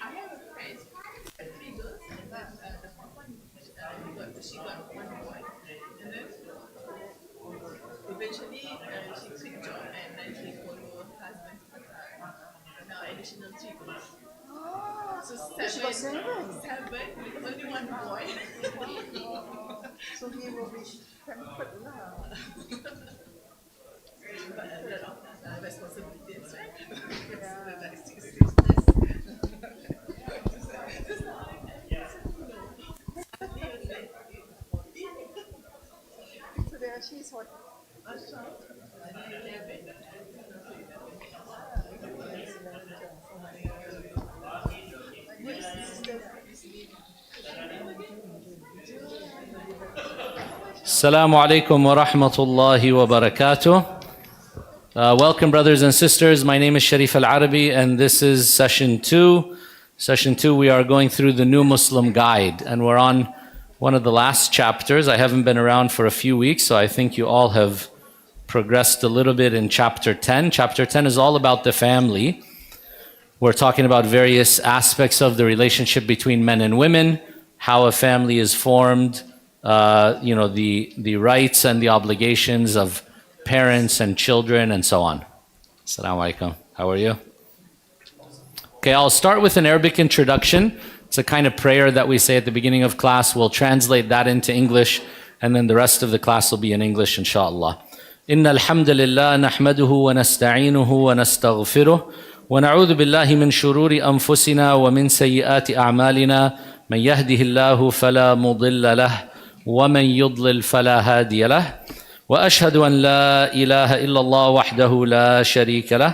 I have a friend, three girls, and then the fourth one, she got one boy, and then eventually she quit job and then she followed her husband to Qatar. Now additional three girls. So She got seven. seven with only one boy. So he will be pampered lah. But a lot of responsibilities, right? Yeah. Like 6 sisters. So there she's what? Assalamu alaikum wa rahmatullahi wa barakatuh. Welcome, brothers and sisters. My name is Sharif Al-Arabi, and this is session 2. Session 2, we are going through the New Muslim Guide, and we're on one of the last chapters. I haven't been around for a few weeks, so I think you all have progressed a little bit in chapter 10. Chapter 10 is all about the family. We're talking about various aspects of the relationship between men and women, how a family is formed, the rights and the obligations of parents and children, and so on. Assalamu alaikum. How are you? Okay, I'll start with an Arabic introduction. It's a kind of prayer that we say at the beginning of class. We'll translate that into English, and then the rest of the class will be in English, inshallah. Inna alhamdulillah nahmaduhu wa nasta'inuhu wa nastaghfiruh wa na'udhu billahi min shururi anfusina wa min sayyiati a'malina man yahdihillahu fala mudilla lah wa man yudlil fala hadiya lah wa ashhadu an la ilaha illallah wahdahu la sharika lah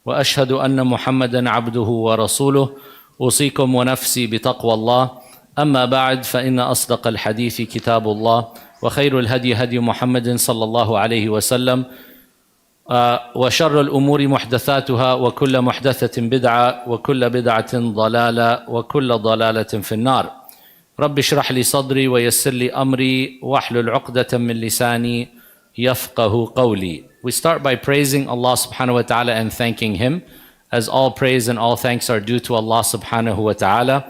wa ashhadu anna Muhammadan abduhu wa rasuluh أوصيكم ونفسي بتقوى الله أما بعد فإن أصدق الحديث كتاب الله وخير الهدي هدي محمد صلى الله عليه وسلم وشر الأمور محدثاتها وكل محدثة بدعة وكل بدعة ضلالة وكل ضلالة في النار رب اشرح لي صدري ويسر لي أمري واحلل عقدة من لساني يفقه قولي. We start by praising Allah subhanahu wa ta'ala and thanking Him, as all praise and all thanks are due to Allah subhanahu wa ta'ala.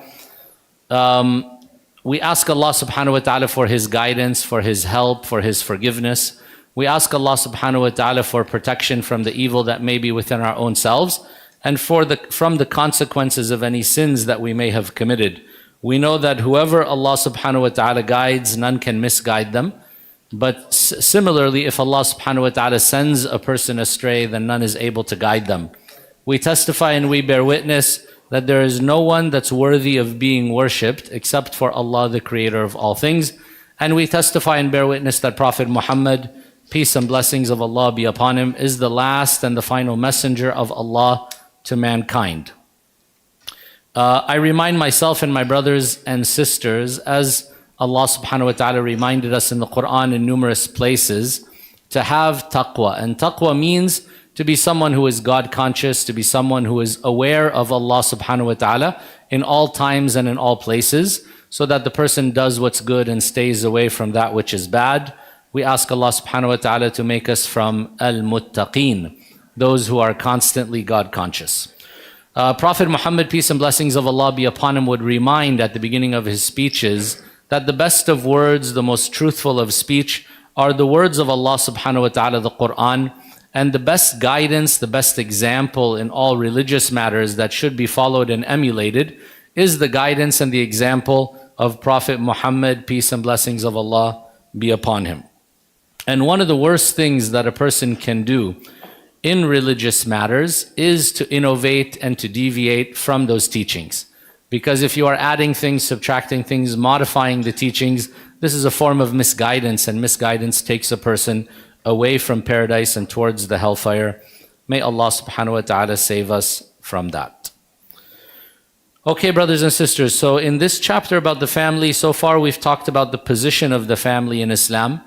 We ask Allah subhanahu wa ta'ala for His guidance, for His help, for His forgiveness. We ask Allah subhanahu wa ta'ala for protection from the evil that may be within our own selves and from the consequences of any sins that we may have committed. We know that whoever Allah subhanahu wa ta'ala guides, none can misguide them. But similarly, if Allah subhanahu wa ta'ala sends a person astray, then none is able to guide them. We testify and we bear witness that there is no one that's worthy of being worshipped except for Allah, the creator of all things. And we testify and bear witness that Prophet Muhammad, peace and blessings of Allah be upon him, is the last and the final messenger of Allah to mankind. I remind myself and my brothers and sisters, as Allah subhanahu wa ta'ala reminded us in the Quran in numerous places, to have taqwa. And taqwa means to be someone who is God conscious, to be someone who is aware of Allah subhanahu wa ta'ala in all times and in all places, so that the person does what's good and stays away from that which is bad. We ask Allah subhanahu wa ta'ala to make us from al-muttaqeen, those who are constantly God conscious. Prophet Muhammad, peace and blessings of Allah be upon him, would remind at the beginning of his speeches that the best of words, the most truthful of speech, are the words of Allah subhanahu wa ta'ala, the Quran. And the best guidance, the best example in all religious matters that should be followed and emulated is the guidance and the example of Prophet Muhammad, peace and blessings of Allah be upon him. And one of the worst things that a person can do in religious matters is to innovate and to deviate from those teachings. Because if you are adding things, subtracting things, modifying the teachings, this is a form of misguidance, and misguidance takes a person away from paradise and towards the hellfire. May Allah subhanahu wa ta'ala save us from that. Okay, brothers and sisters, so in this chapter about the family, so far we've talked about the position of the family in Islam,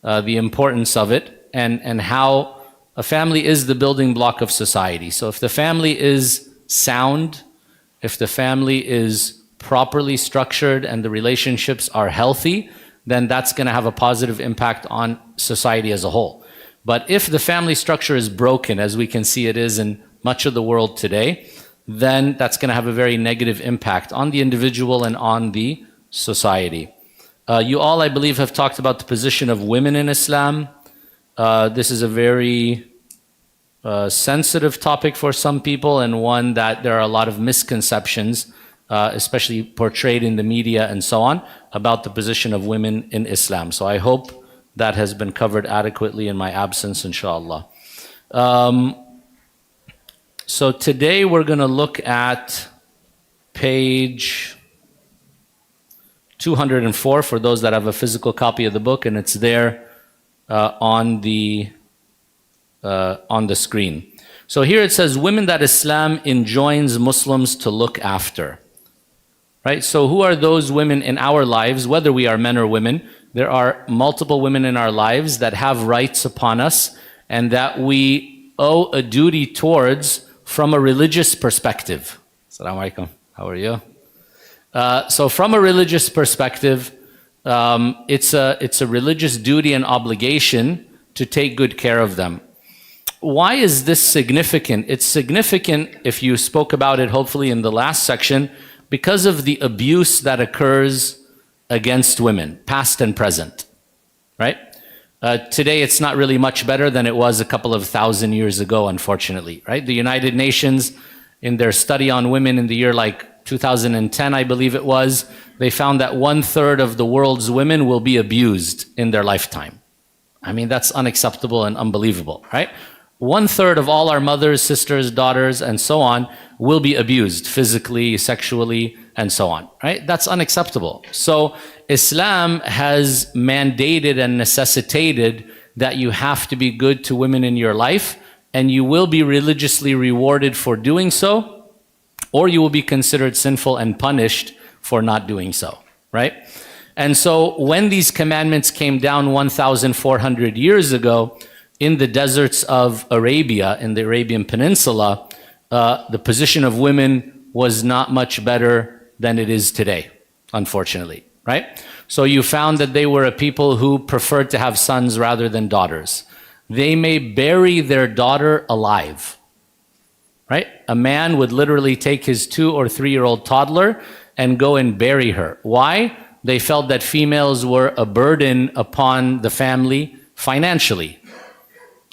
the importance of it, and how a family is the building block of society. So if the family is sound, if the family is properly structured and the relationships are healthy, then that's going to have a positive impact on society as a whole. But if the family structure is broken, as we can see it is in much of the world today, then that's going to have a very negative impact on the individual and on the society. You all, I believe, have talked about the position of women in Islam. This is a very sensitive topic for some people, and one that there are a lot of misconceptions, especially portrayed in the media and so on, about the position of women in Islam. So I hope that has been covered adequately in my absence, inshallah. So today we're going to look at page 204 for those that have a physical copy of the book, and it's there on the screen. So here it says, women that Islam enjoins Muslims to look after. Right? So who are those women in our lives, whether we are men or women? There are multiple women in our lives that have rights upon us and that we owe a duty towards from a religious perspective. Assalamu alaikum. How are you? So from a religious perspective, it's a religious duty and obligation to take good care of them. Why is this significant? It's significant, if you spoke about it hopefully in the last section, because of the abuse that occurs against women, past and present, right? Today it's not really much better than it was a couple of thousand years ago, unfortunately, right? The United Nations, in their study on women in the year like 2010, I believe it was, they found that 1/3 of the world's women will be abused in their lifetime. I mean, that's unacceptable and unbelievable, right? 1/3 of all our mothers, sisters, daughters, and so on will be abused physically, sexually, and so on, right? That's unacceptable. So Islam has mandated and necessitated that you have to be good to women in your life, and you will be religiously rewarded for doing so, or you will be considered sinful and punished for not doing so, right? And so when these commandments came down 1,400 years ago, in the deserts of Arabia, in the Arabian Peninsula, the position of women was not much better than it is today, unfortunately, right? So you found that they were a people who preferred to have sons rather than daughters. They may bury their daughter alive, right? A man would literally take his 2 or 3-year-old toddler and go and bury her. Why? They felt that females were a burden upon the family financially.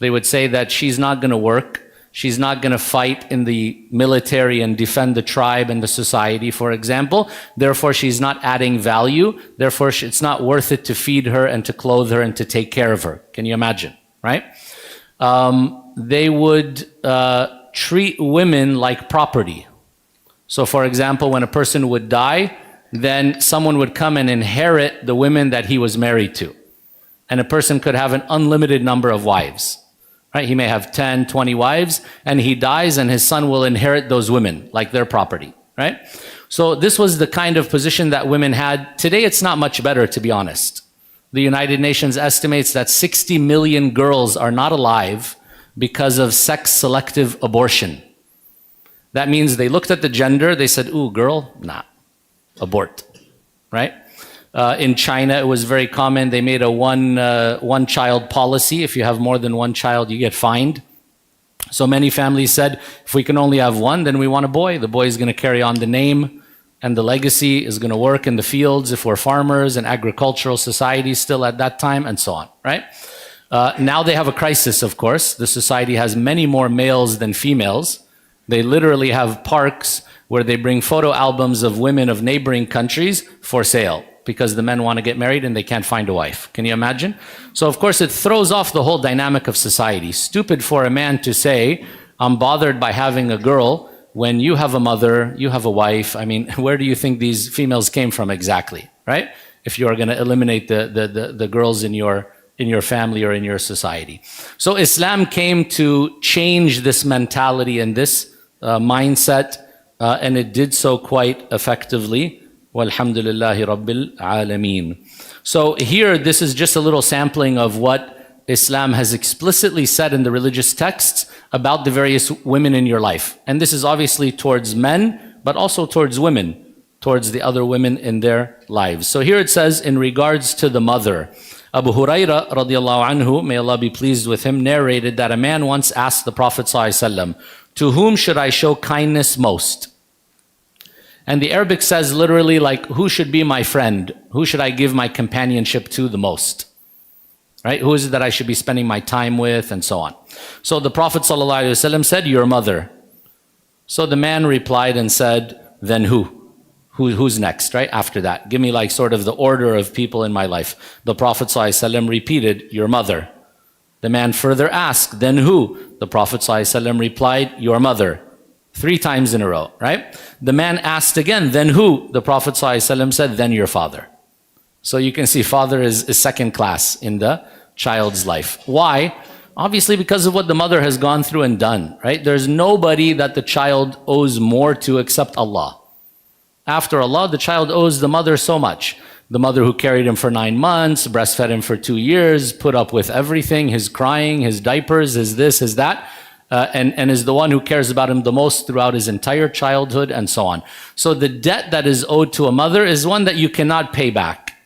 They would say that she's not going to work, she's not going to fight in the military and defend the tribe and the society, for example. Therefore, she's not adding value. Therefore, it's not worth it to feed her and to clothe her and to take care of her. Can you imagine, right? They would treat women like property. So, for example, when a person would die, then someone would come and inherit the women that he was married to. And a person could have an unlimited number of wives. Right? He may have 10, 20 wives, and he dies and his son will inherit those women like their property, right? So this was the kind of position that women had. Today it's not much better, to be honest. The United Nations estimates that 60 million girls are not alive because of sex-selective abortion. That means they looked at the gender, they said, ooh, girl, nah, abort, right? In China, it was very common. They made a one-child policy. If you have more than one child, you get fined. So many families said, if we can only have one, then we want a boy. The boy is going to carry on the name, and the legacy is going to work in the fields if we're farmers and agricultural societies still at that time, and so on, right? Now they have a crisis, of course. The society has many more males than females. They literally have parks where they bring photo albums of women of neighboring countries for sale, because the men want to get married and they can't find a wife. Can you imagine? So of course it throws off the whole dynamic of society. Stupid for a man to say, I'm bothered by having a girl, when you have a mother, you have a wife. I mean, where do you think these females came from exactly, right? If you are going to eliminate the girls in your family or in your society. So Islam came to change this mentality and this mindset, and it did so quite effectively. Walhamdulillahi Rabbil Alameen. So here, this is just a little sampling of what Islam has explicitly said in the religious texts about the various women in your life. And this is obviously towards men, but also towards women, towards the other women in their lives. So here it says, in regards to the mother, Abu Huraira radiallahu anhu, may Allah be pleased with him, narrated that a man once asked the Prophet ﷺ To whom should I show kindness most? And the Arabic says literally like, who should be my friend? Who should I give my companionship to the most? Right? Who is it that I should be spending my time with, and so on. So the Prophet ﷺ said, your mother. So the man replied and said, then who? Who's next, right? After that. Give me like sort of the order of people in my life. The Prophet ﷺ repeated, your mother. The man further asked, then who? The Prophet ﷺ replied, your mother. 3 times in a row, right? The man asked again, then who? The Prophet ﷺ said, then your father. So you can see father is second class in the child's life. Why? Obviously because of what the mother has gone through and done, right? There's nobody that the child owes more to except Allah. After Allah, the child owes the mother so much. The mother who carried him for 9 months, breastfed him for 2 years, put up with everything, his crying, his diapers, his this, his that, and is the one who cares about him the most throughout his entire childhood, and so on. So the debt that is owed to a mother is one that you cannot pay back.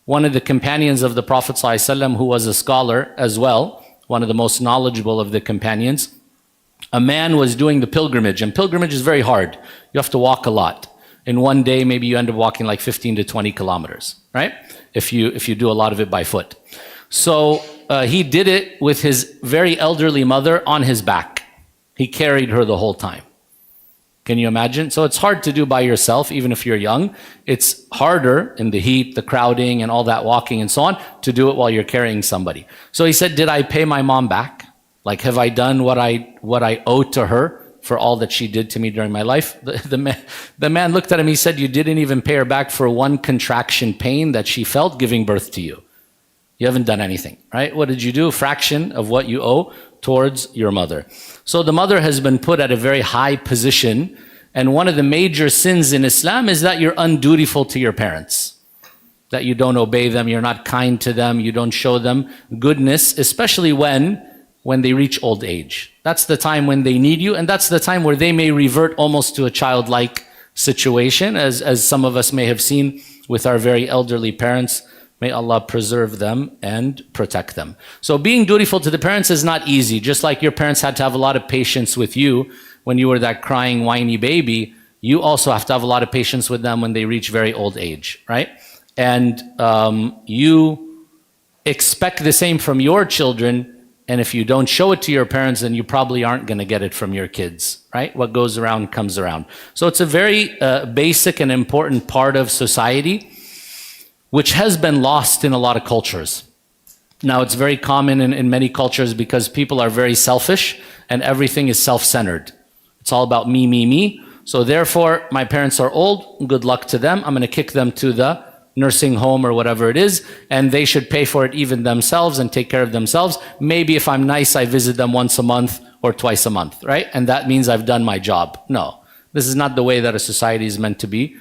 One of the companions of the Prophet ﷺ, who was a scholar as well, one of the most knowledgeable of the companions, a man was doing the pilgrimage, and pilgrimage is very hard. You have to walk a lot. In one day, maybe you end up walking like 15 to 20 kilometers, right? If you do a lot of it by foot. So he did it with his very elderly mother on his back. He carried her the whole time. Can you imagine? So it's hard to do by yourself, even if you're young. It's harder in the heat, the crowding, and all that walking and so on, to do it while you're carrying somebody. So he said, did I pay my mom back? Like, have I done what I owe to her for all that she did to me during my life? The man looked at him, he said, you didn't even pay her back for one contraction pain that she felt giving birth to you. You haven't done anything, right? What did you do? A fraction of what you owe towards your mother. So the mother has been put at a very high position, and one of the major sins in Islam is that you're undutiful to your parents, that you don't obey them, you're not kind to them, you don't show them goodness, especially when they reach old age. That's the time when they need you, and that's the time where they may revert almost to a childlike situation, as some of us may have seen with our very elderly parents. May Allah preserve them and protect them. So being dutiful to the parents is not easy. Just like your parents had to have a lot of patience with you when you were that crying, whiny baby, you also have to have a lot of patience with them when they reach very old age, right? And you expect the same from your children, and if you don't show it to your parents, then you probably aren't going to get it from your kids, right? What goes around comes around. So it's a very basic and important part of society, which has been lost in a lot of cultures. Now, it's very common in many cultures because people are very selfish and everything is self-centered. It's all about me, me, me. So therefore, my parents are old, good luck to them. I'm going to kick them to the nursing home or whatever it is, and they should pay for it even themselves and take care of themselves. Maybe if I'm nice, I visit them once a month or twice a month, right? And that means I've done my job. No, this is not the way that a society is meant to be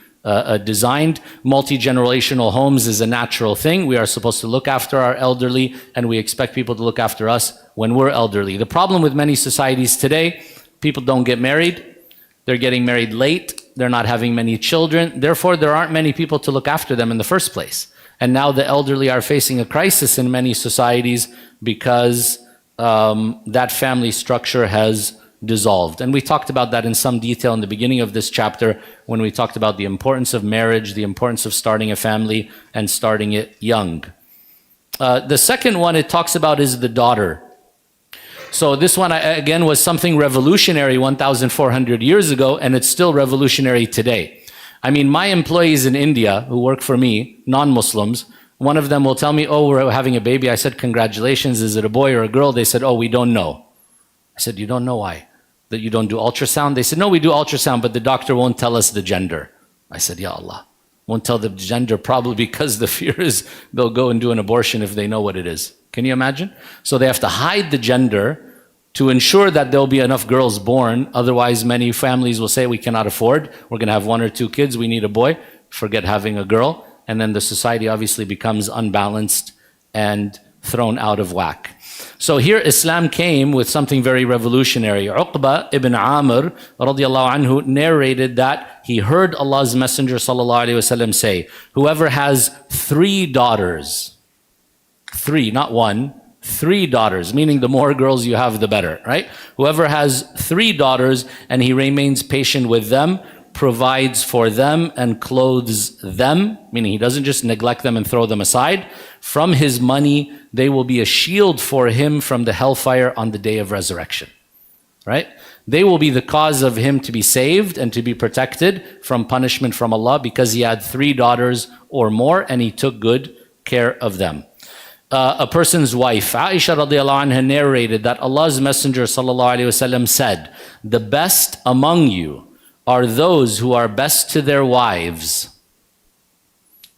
designed. Multi-generational homes is a natural thing. We are supposed to look after our elderly, and we expect people to look after us when we're elderly. The problem with many societies today, people don't get married. They're getting married late. They're not having many children. Therefore, there aren't many people to look after them in the first place. And now the elderly are facing a crisis in many societies because that family structure has dissolved. And we talked about that in some detail in the beginning of this chapter when we talked about the importance of marriage, the importance of starting a family and starting it young. The second one it talks about is the daughter. So this one, again, was something revolutionary 1,400 years ago, and it's still revolutionary today. I mean, my employees in India who work for me, non-Muslims, one of them will tell me, oh, we're having a baby. I said, congratulations. Is it a boy or a girl? They said, oh, we don't know. I said, you don't know why? That you don't do ultrasound? They said, no, we do ultrasound, but the doctor won't tell us the gender. I said, Ya Allah. Won't tell the gender, probably because the fear is they'll go and do an abortion if they know what it is. Can you imagine? So they have to hide the gender to ensure that there'll be enough girls born. Otherwise, many families will say, we cannot afford. We're going to have 1 or 2 kids. We need a boy. Forget having a girl. And then the society obviously becomes unbalanced and thrown out of whack. So here Islam came with something very revolutionary. Uqba ibn Amr radiallahu anhu narrated that he heard Allah's Messenger sallallahu alaihi wasallam say, whoever has 3 daughters, 3, not 1, 3 daughters, meaning the more girls you have, the better, right? Whoever has 3 daughters and he remains patient with them, provides for them and clothes them, meaning he doesn't just neglect them and throw them aside. From his money, they will be a shield for him from the hellfire on the day of resurrection, right? They will be the cause of him to be saved and to be protected from punishment from Allah because he had 3 daughters or more and he took good care of them. A person's wife, Aisha radiallahu anha, narrated that Allah's Messenger sallallahu alaihi wasallam said, "The best among you are those who are best to their wives."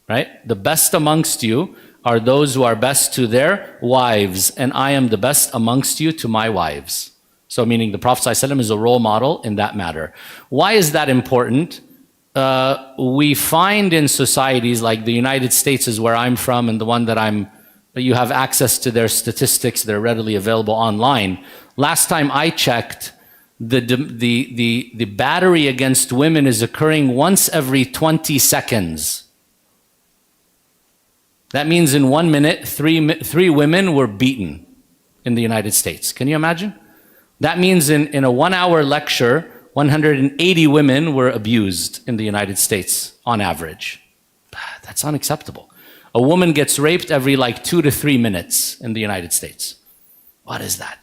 Right? The best amongst you are those who are best to their wives, and I am the best amongst you to my wives. So meaning the Prophet ﷺ is a role model in that matter. Why is that important? We find in societies like the United States is where I'm from and the one that you have access to their statistics, they're readily available online. Last time I checked, the battery against women is occurring once every 20 seconds. That means in 1 minute, three women were beaten in the United States. Can you imagine? That means in a 1-hour lecture, 180 women were abused in the United States on average. That's unacceptable. A woman gets raped every like 2 to 3 minutes in the United States. What is that?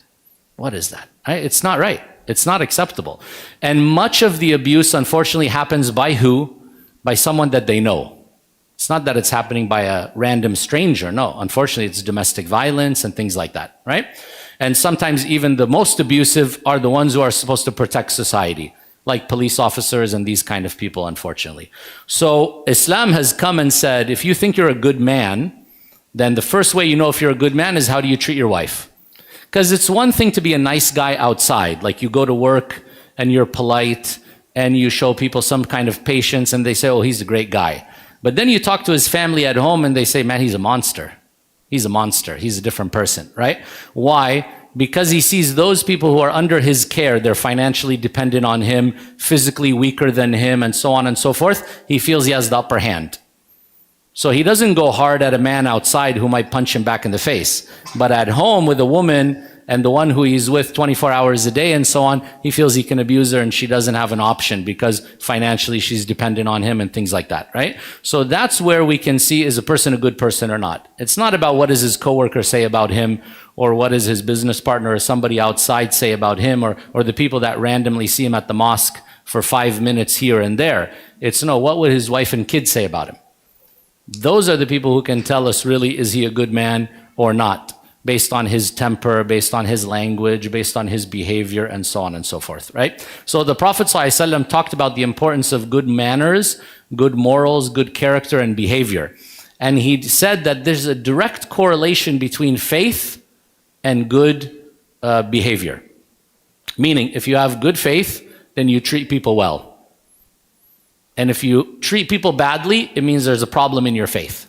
What is that? It's not right. It's not acceptable. And much of the abuse, unfortunately, happens by who? By someone that they know. It's not that it's happening by a random stranger. No, unfortunately, it's domestic violence and things like that, right? And sometimes even the most abusive are the ones who are supposed to protect society, like police officers and these kind of people, unfortunately. So Islam has come and said, if you think you're a good man, then the first way you know if you're a good man is how do you treat your wife? Because it's one thing to be a nice guy outside, like you go to work and you're polite and you show people some kind of patience and they say, oh, he's a great guy. But then you talk to his family at home and they say, man, he's a monster. He's a monster. He's a different person, right? Why? Because he sees those people who are under his care, they're financially dependent on him, physically weaker than him, and so on and so forth. He feels he has the upper hand. So he doesn't go hard at a man outside who might punch him back in the face. But at home with a woman and the one who he's with 24 hours a day and so on, he feels he can abuse her and she doesn't have an option because financially she's dependent on him and things like that, right? So that's where we can see, is a person a good person or not? It's not about what does his coworker say about him or what does his business partner or somebody outside say about him or the people that randomly see him at the mosque for 5 minutes here and there. It's no, what would his wife and kids say about him? Those are the people who can tell us really, is he a good man or not? Based on his temper, based on his language, based on his behavior, and so on and so forth, right? So the Prophet ﷺ talked about the importance of good manners, good morals, good character, and behavior. And he said that there's a direct correlation between faith and good behavior. Meaning, if you have good faith, then you treat people well. And if you treat people badly, it means there's a problem in your faith.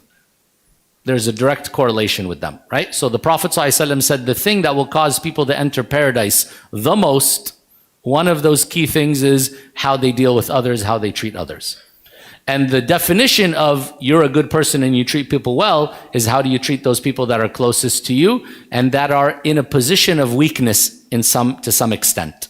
There's a direct correlation with them, right? So the Prophet ﷺ said the thing that will cause people to enter paradise the most, one of those key things is how they deal with others, how they treat others. And the definition of you're a good person and you treat people well is how do you treat those people that are closest to you and that are in a position of weakness to some extent,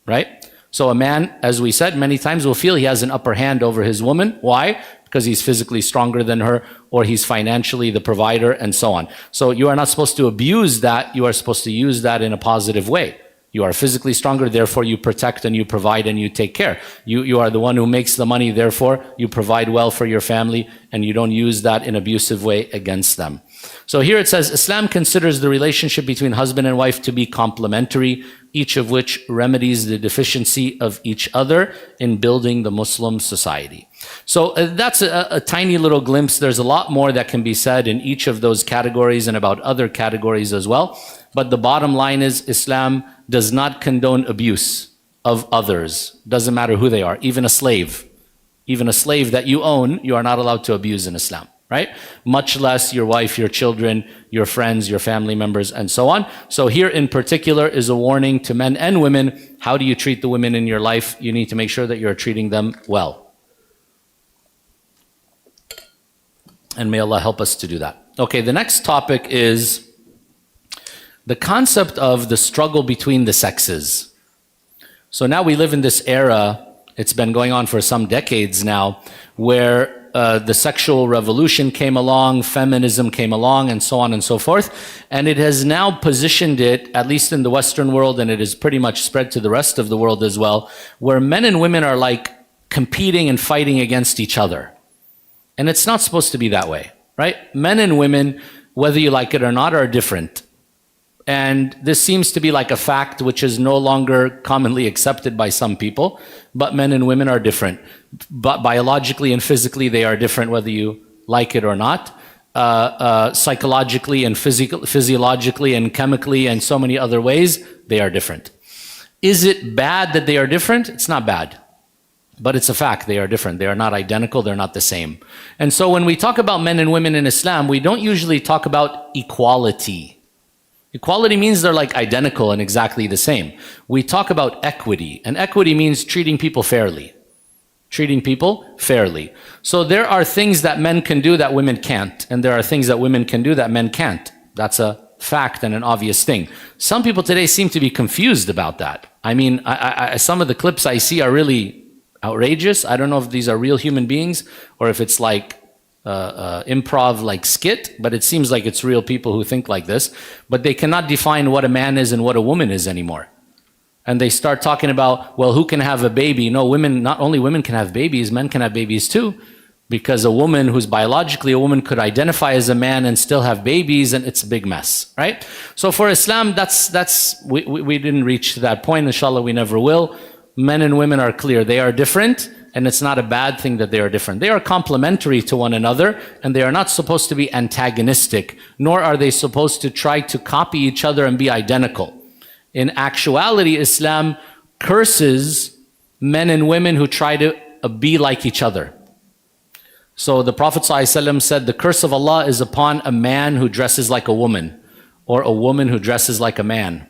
right? So a man, as we said many times, will feel he has an upper hand over his woman. Why? Because he's physically stronger than her or he's financially the provider and so on. So you are not supposed to abuse that. You are supposed to use that in a positive way. You are physically stronger, therefore you protect and you provide and you take care. You are the one who makes the money, therefore you provide well for your family and you don't use that in an abusive way against them. So here it says, Islam considers the relationship between husband and wife to be complementary, each of which remedies the deficiency of each other in building the Muslim society. So that's a tiny little glimpse. There's a lot more that can be said in each of those categories and about other categories as well. But the bottom line is Islam does not condone abuse of others. Doesn't matter who they are, even a slave. Even a slave that you own, you are not allowed to abuse in Islam, right? Much less your wife, your children, your friends, your family members, and so on. So here in particular is a warning to men and women. How do you treat the women in your life? You need to make sure that you're treating them well. And may Allah help us to do that. Okay, the next topic is the concept of the struggle between the sexes. So now we live in this era, it's been going on for some decades now, where the sexual revolution came along, feminism came along, and so on and so forth. And it has now positioned it, at least in the Western world, and it is pretty much spread to the rest of the world as well, where men and women are like competing and fighting against each other. And it's not supposed to be that way, right? Men and women, whether you like it or not, are different. And this seems to be like a fact which is no longer commonly accepted by some people, but men and women are different. But biologically and physically, they are different whether you like it or not. Psychologically and physiologically and chemically and so many other ways, they are different. Is it bad that they are different? It's not bad. But it's a fact, they are different. They are not identical, they're not the same. And so when we talk about men and women in Islam, we don't usually talk about equality. Equality means they're like identical and exactly the same. We talk about equity, and equity means treating people fairly. Treating people fairly. So there are things that men can do that women can't, and there are things that women can do that men can't. That's a fact and an obvious thing. Some people today seem to be confused about that. I mean, some of the clips I see are really outrageous. I don't know if these are real human beings or if it's like improv like skit, but it seems like it's real people who think like this, but they cannot define what a man is and what a woman is anymore. And they start talking about, well, who can have a baby? No, women, not only women can have babies, men can have babies too, because a woman who's biologically a woman could identify as a man and still have babies, and it's a big mess, right? So for Islam, we didn't reach to that point. Inshallah, we never will. Men and women are clear. They are different. And it's not a bad thing that they are different. They are complementary to one another, and they are not supposed to be antagonistic, nor are they supposed to try to copy each other and be identical. In actuality, Islam curses men and women who try to be like each other. So the Prophet ﷺ said, the curse of Allah is upon a man who dresses like a woman, or a woman who dresses like a man,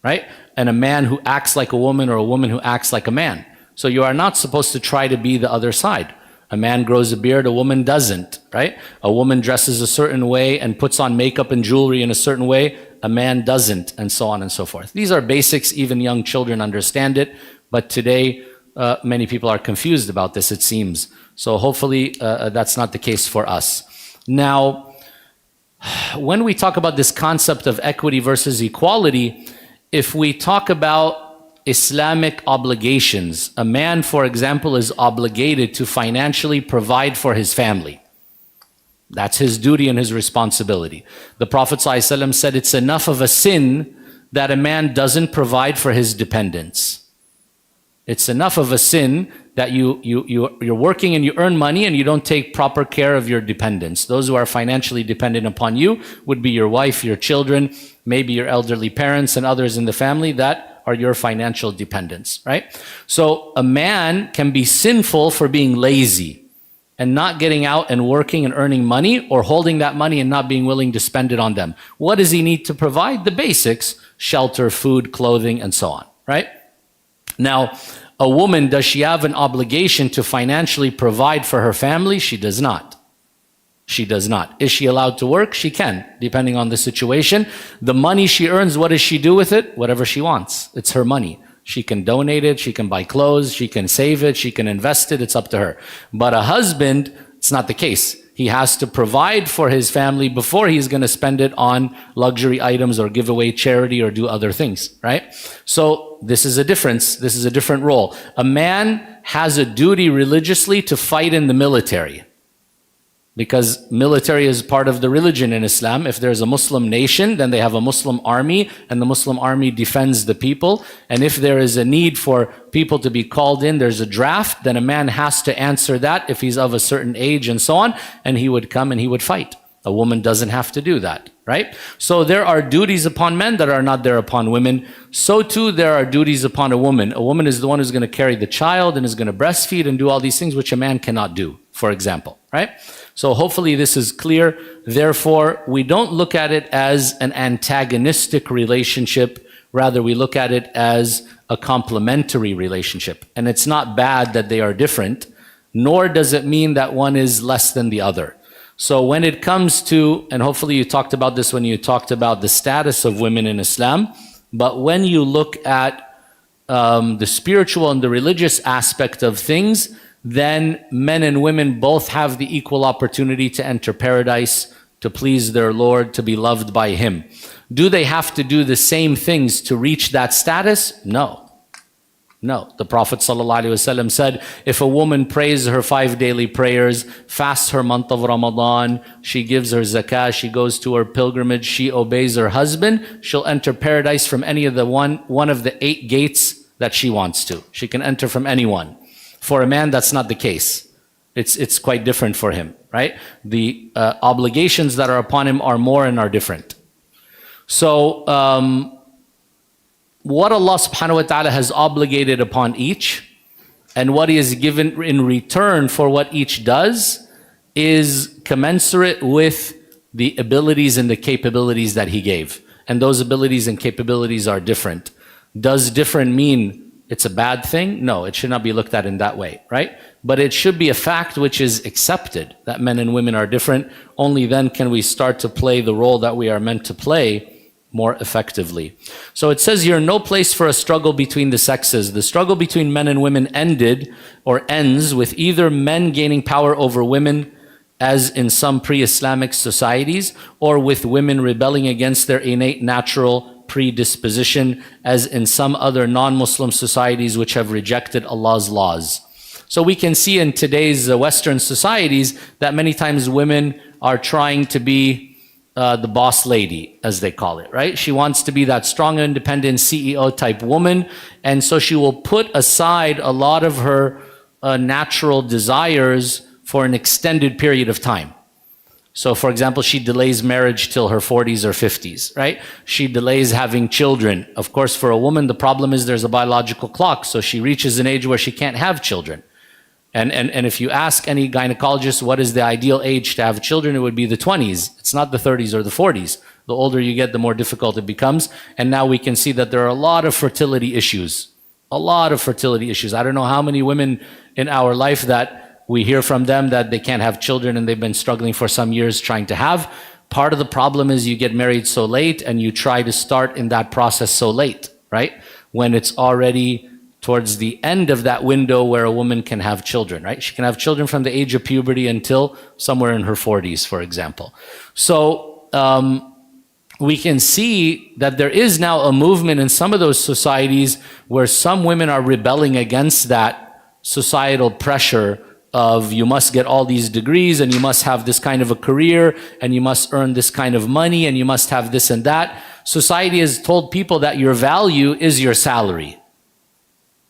right? And a man who acts like a woman, or a woman who acts like a man. So you are not supposed to try to be the other side. A man grows a beard, a woman doesn't, right? A woman dresses a certain way and puts on makeup and jewelry in a certain way, a man doesn't, and so on and so forth. These are basics, even young children understand it, but today many people are confused about this, it seems. So hopefully that's not the case for us. Now, when we talk about this concept of equity versus equality, if we talk about Islamic obligations, a man, for example, is obligated to financially provide for his family. That's his duty and his responsibility. The Prophet ﷺ said it's enough of a sin that a man doesn't provide for his dependents. It's enough of a sin that you're working and you earn money and you don't take proper care of your dependents. Those who are financially dependent upon you would be your wife, your children, maybe your elderly parents and others in the family that are your financial dependents, right? So a man can be sinful for being lazy and not getting out and working and earning money, or holding that money and not being willing to spend it on them. What does he need to provide? The basics: shelter, food, clothing, and so on, right? Now, a woman, does she have an obligation to financially provide for her family? She does not. She does not. Is she allowed to work? She can, depending on the situation. The money she earns, what does she do with it? Whatever she wants. It's her money. She can donate it, she can buy clothes, she can save it, she can invest it, it's up to her. But a husband, it's not the case. He has to provide for his family before he's going to spend it on luxury items or give away charity or do other things, right? So this is a difference. This is a different role. A man has a duty religiously to fight in the military, because military is part of the religion in Islam. If there's a Muslim nation, then they have a Muslim army, and the Muslim army defends the people. And if there is a need for people to be called in, there's a draft, then a man has to answer that if he's of a certain age and so on, and he would come and he would fight. A woman doesn't have to do that, right? So there are duties upon men that are not there upon women. So too, there are duties upon a woman. A woman is the one who's going to carry the child and is going to breastfeed and do all these things which a man cannot do, for example, right? So hopefully this is clear. Therefore, we don't look at it as an antagonistic relationship. Rather, we look at it as a complementary relationship. And it's not bad that they are different, nor does it mean that one is less than the other. So when it comes to, and hopefully you talked about this when you talked about the status of women in Islam, but when you look at the spiritual and the religious aspect of things, then men and women both have the equal opportunity to enter paradise, to please their Lord, to be loved by Him. Do they have to do the same things to reach that status? No. No. The Prophet ﷺ said, if a woman prays her 5 daily prayers, fasts her month of Ramadan, she gives her zakah, she goes to her pilgrimage, she obeys her husband, she'll enter paradise from any of the one of the 8 gates that she wants to. She can enter from any one. For a man, that's not the case. It's quite different for him, right? The obligations that are upon him are more and are different. So, what Allah subhanahu wa ta'ala has obligated upon each and what He has given in return for what each does is commensurate with the abilities and the capabilities that He gave. And those abilities and capabilities are different. Does different mean it's a bad thing? No, it should not be looked at in that way, right? But it should be a fact which is accepted, that men and women are different. Only then can we start to play the role that we are meant to play more effectively. So it says here, no place for a struggle between the sexes. The struggle between men and women ended or ends with either men gaining power over women, as in some pre-Islamic societies, or with women rebelling against their innate natural predisposition, as in some other non-Muslim societies which have rejected Allah's laws. So we can see in today's Western societies that many times women are trying to be the boss lady, as they call it, right? She wants to be that strong, independent CEO type woman, and so she will put aside a lot of her natural desires for an extended period of time. So, for example, she delays marriage till her 40s or 50s, right? She delays having children. Of course, for a woman, the problem is there's a biological clock, so she reaches an age where she can't have children. And if you ask any gynecologist what is the ideal age to have children, it would be the 20s. It's not the 30s or the 40s. The older you get, the more difficult it becomes. And now we can see that there are a lot of fertility issues. A lot of fertility issues. I don't know how many women in our life that we hear from them that they can't have children and they've been struggling for some years trying to have. Part of the problem is you get married so late and you try to start in that process so late, right? When it's already towards the end of that window where a woman can have children, right? She can have children from the age of puberty until somewhere in her 40s, for example. So we can see that there is now a movement in some of those societies where some women are rebelling against that societal pressure of you must get all these degrees and you must have this kind of a career and you must earn this kind of money and you must have this and that. Society has told people that your value is your salary.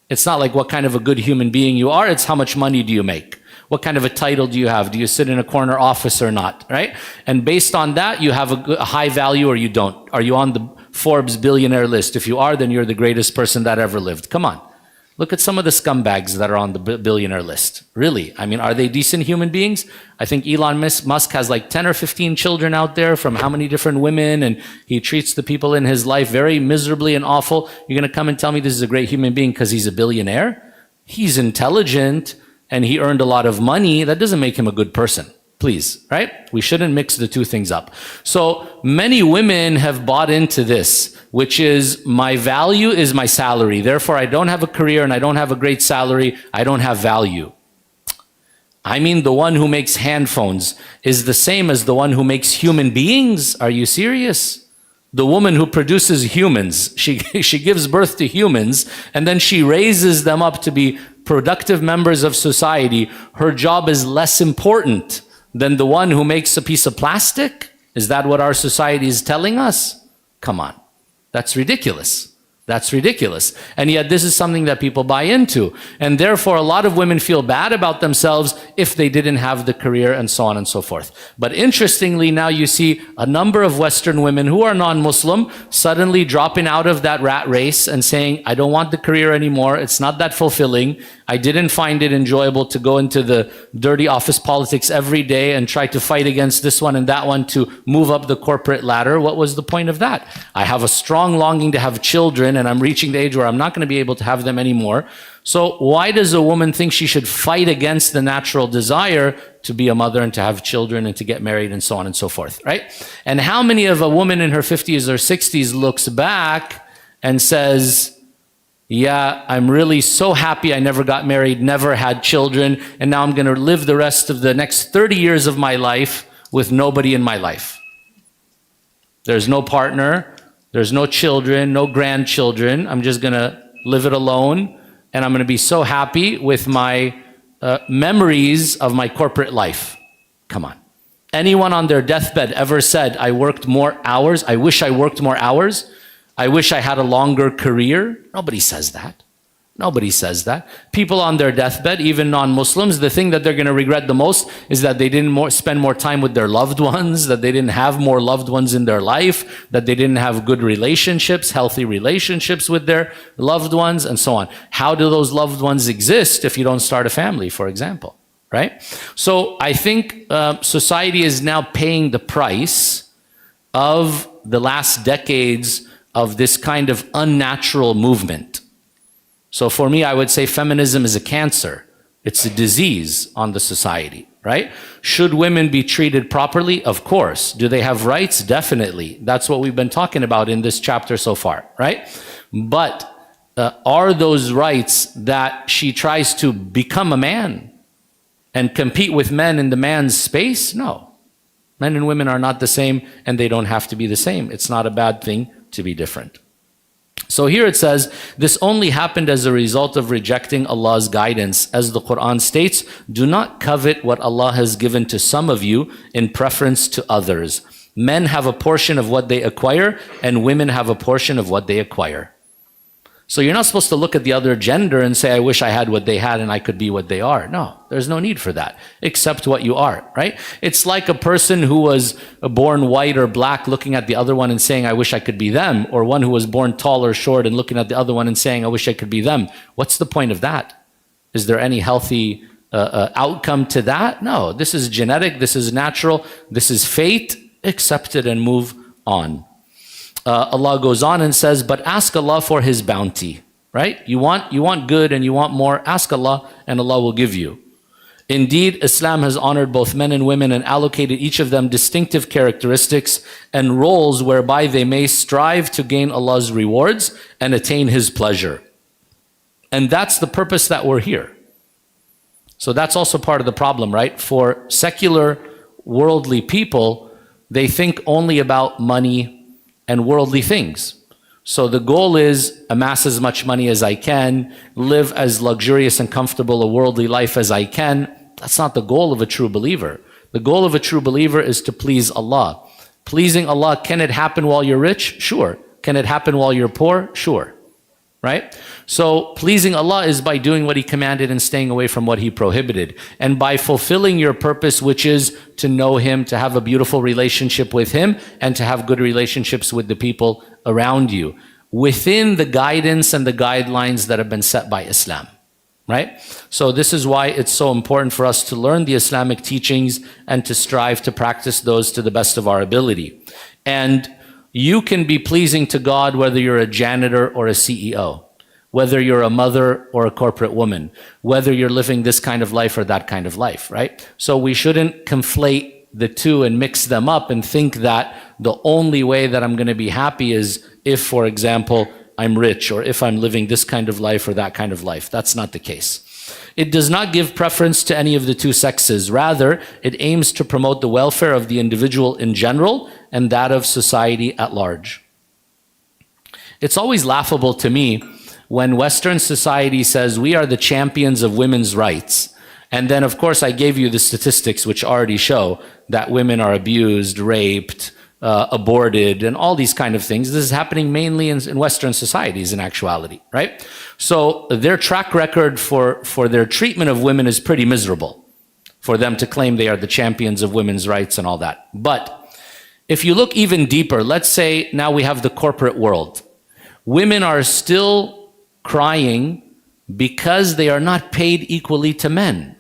It's not like what kind of a good human being you are, it's how much money do you make? What kind of a title do you have? Do you sit in a corner office or not, right? And based on that, you have a high value or you don't. Are you on the Forbes billionaire list? If you are, then you're the greatest person that ever lived. Come on. Look at some of the scumbags that are on the billionaire list. Really? I mean, are they decent human beings? I think Elon Musk has like 10 or 15 children out there from how many different women, and he treats the people in his life very miserably and awful. You're going to come and tell me this is a great human being because he's a billionaire? He's intelligent and he earned a lot of money. That doesn't make him a good person. Please, right? We shouldn't mix the two things up. So many women have bought into this, which is my value is my salary. Therefore, I don't have a career and I don't have a great salary. I don't have value. I mean, the one who makes hand phones is the same as the one who makes human beings. Are you serious? The woman who produces humans, she gives birth to humans and then she raises them up to be productive members of society. Her job is less important than the one who makes a piece of plastic? Is that what our society is telling us? Come on. That's ridiculous. That's ridiculous. And yet this is something that people buy into. And therefore a lot of women feel bad about themselves if they didn't have the career and so on and so forth. But interestingly, now you see a number of Western women who are non-Muslim suddenly dropping out of that rat race and saying, I don't want the career anymore. It's not that fulfilling. I didn't find it enjoyable to go into the dirty office politics every day and try to fight against this one and that one to move up the corporate ladder. What was the point of that? I have a strong longing to have children, and I'm reaching the age where I'm not going to be able to have them anymore. So why does a woman think she should fight against the natural desire to be a mother and to have children and to get married and so on and so forth, right? And how many of a woman in her 50s or 60s looks back and says, yeah, I'm really so happy I never got married, never had children, and now I'm going to live the rest of the next 30 years of my life with nobody in my life. There's no partner, there's no children, no grandchildren. I'm just going to live it alone, and I'm going to be so happy with my memories of my corporate life. Come on. Anyone on their deathbed ever said, I worked more hours, I wish I worked more hours? I wish I had a longer career? Nobody says that. Nobody says that. People on their deathbed, even non-Muslims, the thing that they're going to regret the most is that they didn't spend more time with their loved ones, that they didn't have more loved ones in their life, that they didn't have good relationships, healthy relationships with their loved ones, and so on. How do those loved ones exist if you don't start a family, for example? Right? So I think society is now paying the price of the last decades of this kind of unnatural movement. So for me, I would say feminism is a cancer. It's a disease on the society, right? Should women be treated properly? Of course. Do they have rights? Definitely. That's what we've been talking about in this chapter so far, right? But are those rights that she tries to become a man and compete with men in the man's space? No. Men and women are not the same, and they don't have to be the same. It's not a bad thing to be different. So here it says, this only happened as a result of rejecting Allah's guidance. As the Quran states, do not covet what Allah has given to some of you in preference to others. Men have a portion of what they acquire, and women have a portion of what they acquire. So you're not supposed to look at the other gender and say, I wish I had what they had and I could be what they are. No, there's no need for that. Accept what you are, right? It's like a person who was born white or black looking at the other one and saying, I wish I could be them. Or one who was born tall or short and looking at the other one and saying, I wish I could be them. What's the point of that? Is there any healthy outcome to that? No, this is genetic, this is natural, this is fate. Accept it and move on. Allah goes on and says, but ask Allah for His bounty, right? You want good and you want more, ask Allah and Allah will give you. Indeed, Islam has honored both men and women and allocated each of them distinctive characteristics and roles whereby they may strive to gain Allah's rewards and attain His pleasure. And that's the purpose that we're here. So that's also part of the problem, right? For secular, worldly people, they think only about money and worldly things. So the goal is amass as much money as I can, live as luxurious and comfortable a worldly life as I can. That's not the goal of a true believer. The goal of a true believer is to please Allah. Pleasing Allah, can it happen while you're rich? Sure. Can it happen while you're poor? Sure. Right? So pleasing Allah is by doing what He commanded and staying away from what He prohibited. And by fulfilling your purpose, which is to know Him, to have a beautiful relationship with Him, and to have good relationships with the people around you, within the guidance and the guidelines that have been set by Islam. Right? So this is why it's so important for us to learn the Islamic teachings and to strive to practice those to the best of our ability. And you can be pleasing to God whether you're a janitor or a CEO, whether you're a mother or a corporate woman, whether you're living this kind of life or that kind of life, right? So we shouldn't conflate the two and mix them up and think that the only way that I'm going to be happy is if, for example, I'm rich or if I'm living this kind of life or that kind of life. That's not the case. It does not give preference to any of the two sexes. Rather, it aims to promote the welfare of the individual in general and that of society at large. It's always laughable to me when Western society says we are the champions of women's rights. And then, of course, I gave you the statistics which already show that women are abused, raped, aborted, and all these kind of things. This is happening mainly in Western societies in actuality, right? So their track record for their treatment of women is pretty miserable for them to claim they are the champions of women's rights and all that. But if you look even deeper, let's say now we have the corporate world. Women are still crying because they are not paid equally to men.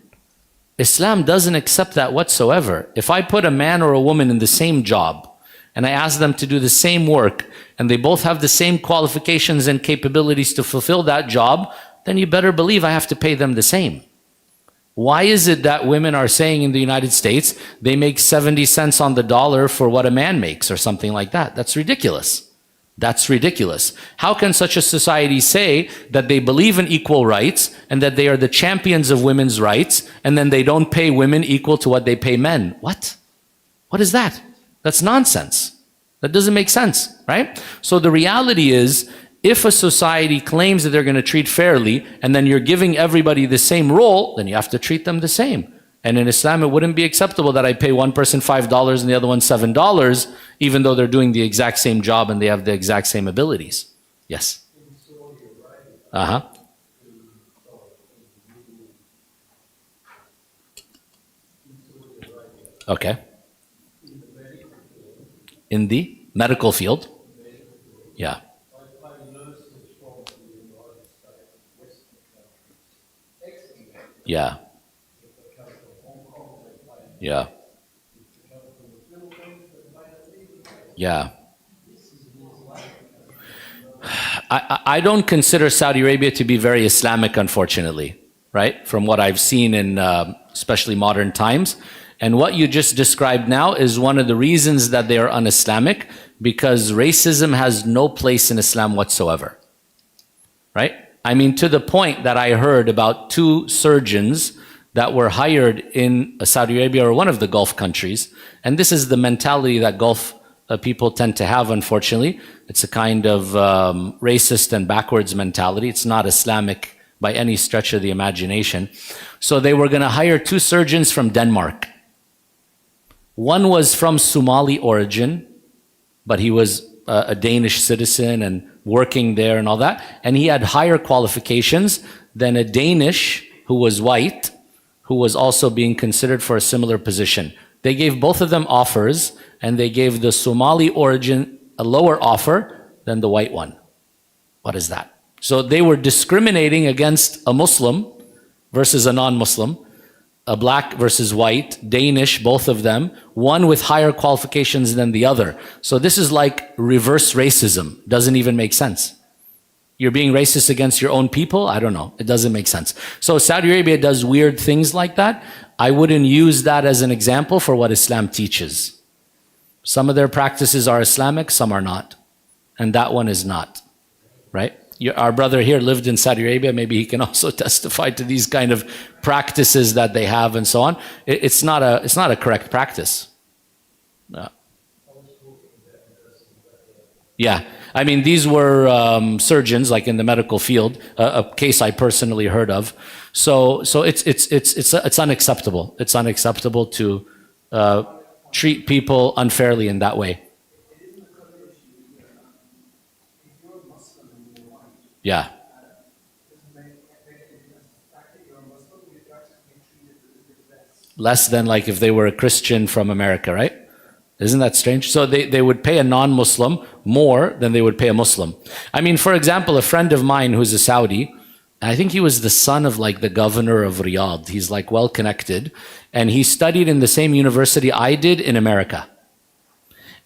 Islam doesn't accept that whatsoever. If I put a man or a woman in the same job and I ask them to do the same work and they both have the same qualifications and capabilities to fulfill that job, then you better believe I have to pay them the same. Why is it that women are saying in the United States they make 70 cents on the dollar for what a man makes or something like that? That's ridiculous. That's ridiculous. How can such a society say that they believe in equal rights and that they are the champions of women's rights, and then they don't pay women equal to what they pay men? What? What is that? That's nonsense. That doesn't make sense, right? So the reality is, if a society claims that they're going to treat fairly and then you're giving everybody the same role, then you have to treat them the same. And in Islam, it wouldn't be acceptable that I pay one person $5 and the other one $7, even though they're doing the exact same job and they have the exact same abilities. Yes? Uh-huh. Okay. In the medical field? Yeah. Yeah. Yeah. Yeah. I don't consider Saudi Arabia to be very Islamic, unfortunately, right? From what I've seen in especially modern times. And what you just described now is one of the reasons that they are un-Islamic, because racism has no place in Islam whatsoever, right? I mean, to the point that I heard about 2 surgeons that were hired in Saudi Arabia or one of the Gulf countries. And this is the mentality that Gulf people tend to have, unfortunately. It's a kind of racist and backwards mentality. It's not Islamic by any stretch of the imagination. So they were going to hire 2 surgeons from Denmark. One was from Somali origin, but he was a Danish citizen and working there and all that. And he had higher qualifications than a Danish who was white, who was also being considered for a similar position. They gave both of them offers, and they gave the Somali origin a lower offer than the white one. What is that? So they were discriminating against a Muslim versus a non-Muslim, a black versus white, Danish, both of them, one with higher qualifications than the other. So this is like reverse racism. Doesn't even make sense. You're being racist against your own people? I don't know. It doesn't make sense. So Saudi Arabia does weird things like that. I wouldn't use that as an example for what Islam teaches. Some of their practices are Islamic, some are not. And that one is not, right? Our brother here lived in Saudi Arabia. Maybe he can also testify to these kind of practices that they have and so on. It's not a correct practice. No. Yeah, I mean, these were surgeons, like in the medical field, a case I personally heard of. So it's unacceptable. It's unacceptable to treat people unfairly in that way. Yeah. Less than like if they were a Christian from America, right? Isn't that strange? So they would pay a non-Muslim more than they would pay a Muslim. I mean, for example, a friend of mine who's a Saudi, I think he was the son of like the governor of Riyadh. He's like well connected. And he studied in the same university I did in America.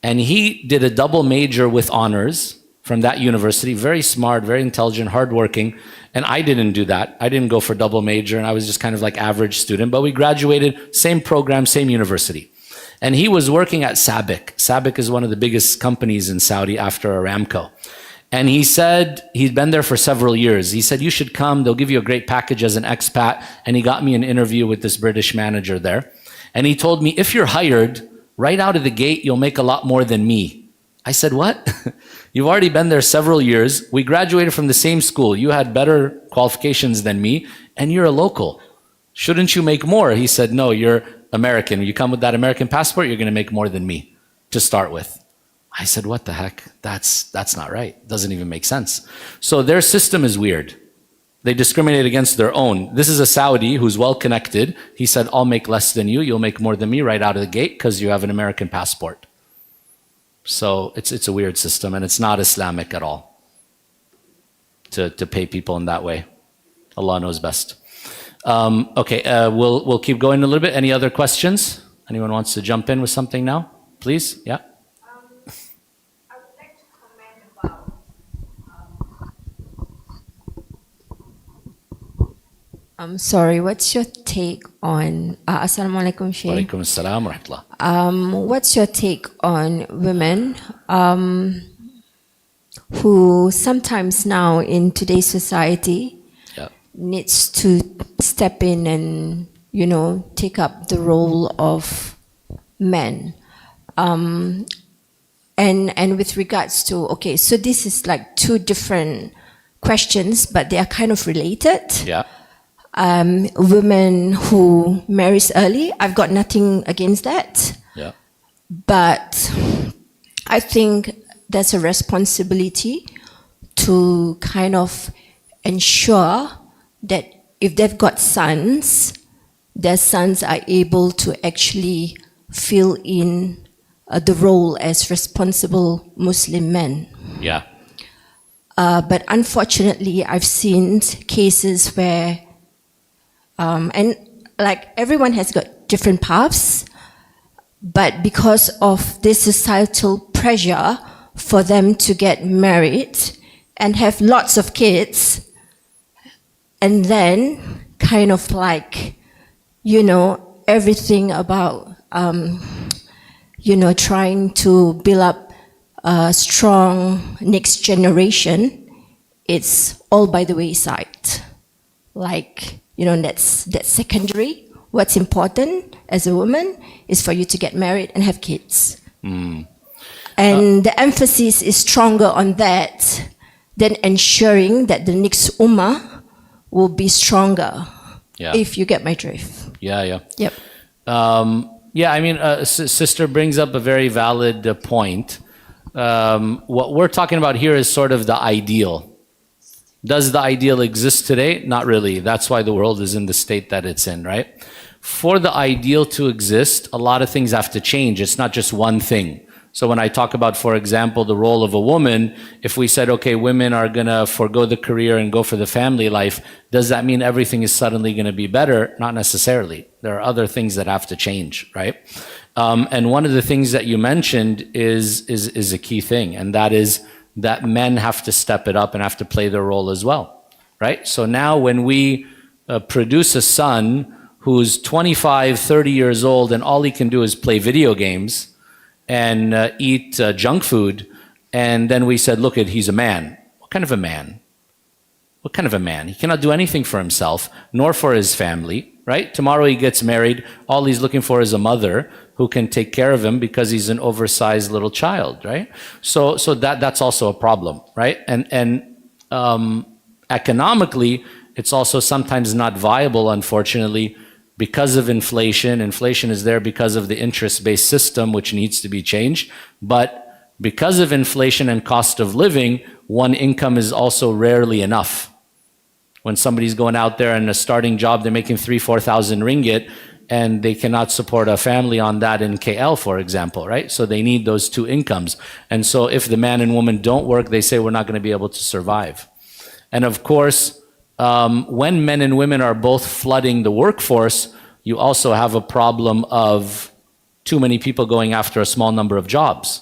And he did a double major with honors from that university. Very smart, very intelligent, hardworking. And I didn't do that. I didn't go for double major, and I was just kind of like average student. But we graduated, same program, same university. And he was working at SABIC. SABIC is one of the biggest companies in Saudi after Aramco. And he said, he'd been there for several years. He said, you should come, they'll give you a great package as an expat. And he got me an interview with this British manager there. And he told me, if you're hired, right out of the gate, you'll make a lot more than me. I said, what? You've already been there several years. We graduated from the same school. You had better qualifications than me, and you're a local. Shouldn't you make more? He said, no, you're American. You come with that American passport, you're going to make more than me to start with. I said, what the heck? That's not right. It doesn't even make sense. So their system is weird. They discriminate against their own. This is a Saudi who's well connected. He said, I'll make less than you. You'll make more than me right out of the gate because you have an American passport. So it's a weird system, and it's not Islamic at all to pay people in that way. Allah knows best. Okay, we'll keep going a little bit. Any other questions? Anyone wants to jump in with something now? Please, yeah. I would like to comment about sorry, what's your take on Assalamu alaikum, Shaykh. Wa alaikum assalam wa rahmatullah. What's your take on women who sometimes now in today's society Yeah. needs to step in and, you know, take up the role of men? And with regards to, okay, so this is like two different questions, but they are kind of related. Yeah. Women who marries early, I've got nothing against that. Yeah. But I think there's a responsibility to kind of ensure that if they've got sons, their sons are able to actually fill in the role as responsible Muslim men. Yeah. But unfortunately, I've seen cases where, and like everyone has got different paths, but because of this societal pressure for them to get married and have lots of kids, and then kind of like, you know, everything about, you know, trying to build up a strong next generation, it's all by the wayside. Like, you know, that's secondary. What's important as a woman is for you to get married and have kids. And the emphasis is stronger on that than ensuring that the next ummah will be stronger. Yeah. If you get my drift. Yeah, yeah. Yep. Yeah, I mean, sister brings up a very valid point. What we're talking about here is sort of the ideal. Does the ideal exist today? Not really. That's why the world is in the state that it's in, right? For the ideal to exist, a lot of things have to change. It's not just one thing. So when I talk about, for example, the role of a woman, if we said, okay, women are going to forego the career and go for the family life, does that mean everything is suddenly going to be better? Not necessarily. There are other things that have to change, right? And one of the things that you mentioned is a key thing, and that is that men have to step it up and have to play their role as well, right? So now when we produce a son who's 25, 30 years old and all he can do is play video games and eat junk food, and then we said, look, he's a man. What kind of a man? What kind of a man? He cannot do anything for himself, nor for his family, right? Tomorrow he gets married, all he's looking for is a mother who can take care of him because he's an oversized little child, right? So that's also a problem, right? And economically, it's also sometimes not viable, unfortunately, because of inflation. Inflation is there because of the interest-based system, which needs to be changed. But because of inflation and cost of living, one income is also rarely enough. When somebody's going out there in a starting job, they're making 3,000-4,000 ringgit, and they cannot support a family on that in KL, for example, right? So they need those two incomes. And so if the man and woman don't work, they say we're not going to be able to survive. And of course, when men and women are both flooding the workforce, you also have a problem of too many people going after a small number of jobs.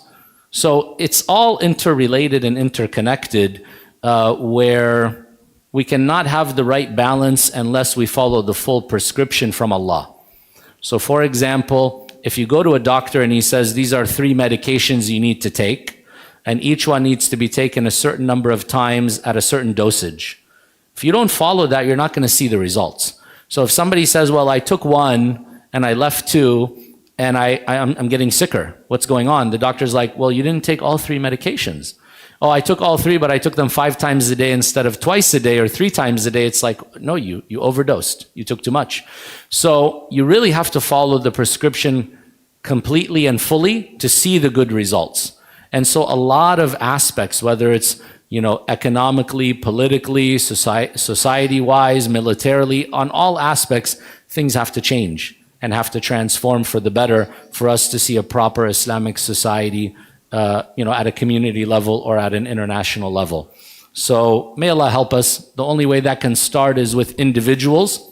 So it's all interrelated and interconnected, where we cannot have the right balance unless we follow the full prescription from Allah. So for example, if you go to a doctor and he says, these are 3 medications you need to take, and each one needs to be taken a certain number of times at a certain dosage. If you don't follow that, you're not going to see the results. So if somebody says, well, I took 1 and I left 2 and I'm getting sicker, what's going on? The doctor's like, well, you didn't take all 3 medications. Oh, I took all 3, but I took them 5 times a day instead of twice a day or 3 times a day. It's like, no, you overdosed. You took too much. So you really have to follow the prescription completely and fully to see the good results. And so a lot of aspects, whether it's, you know, economically, politically, society-wise, militarily, on all aspects, things have to change and have to transform for the better for us to see a proper Islamic society, you know, at a community level or at an international level. So may Allah help us. The only way that can start is with individuals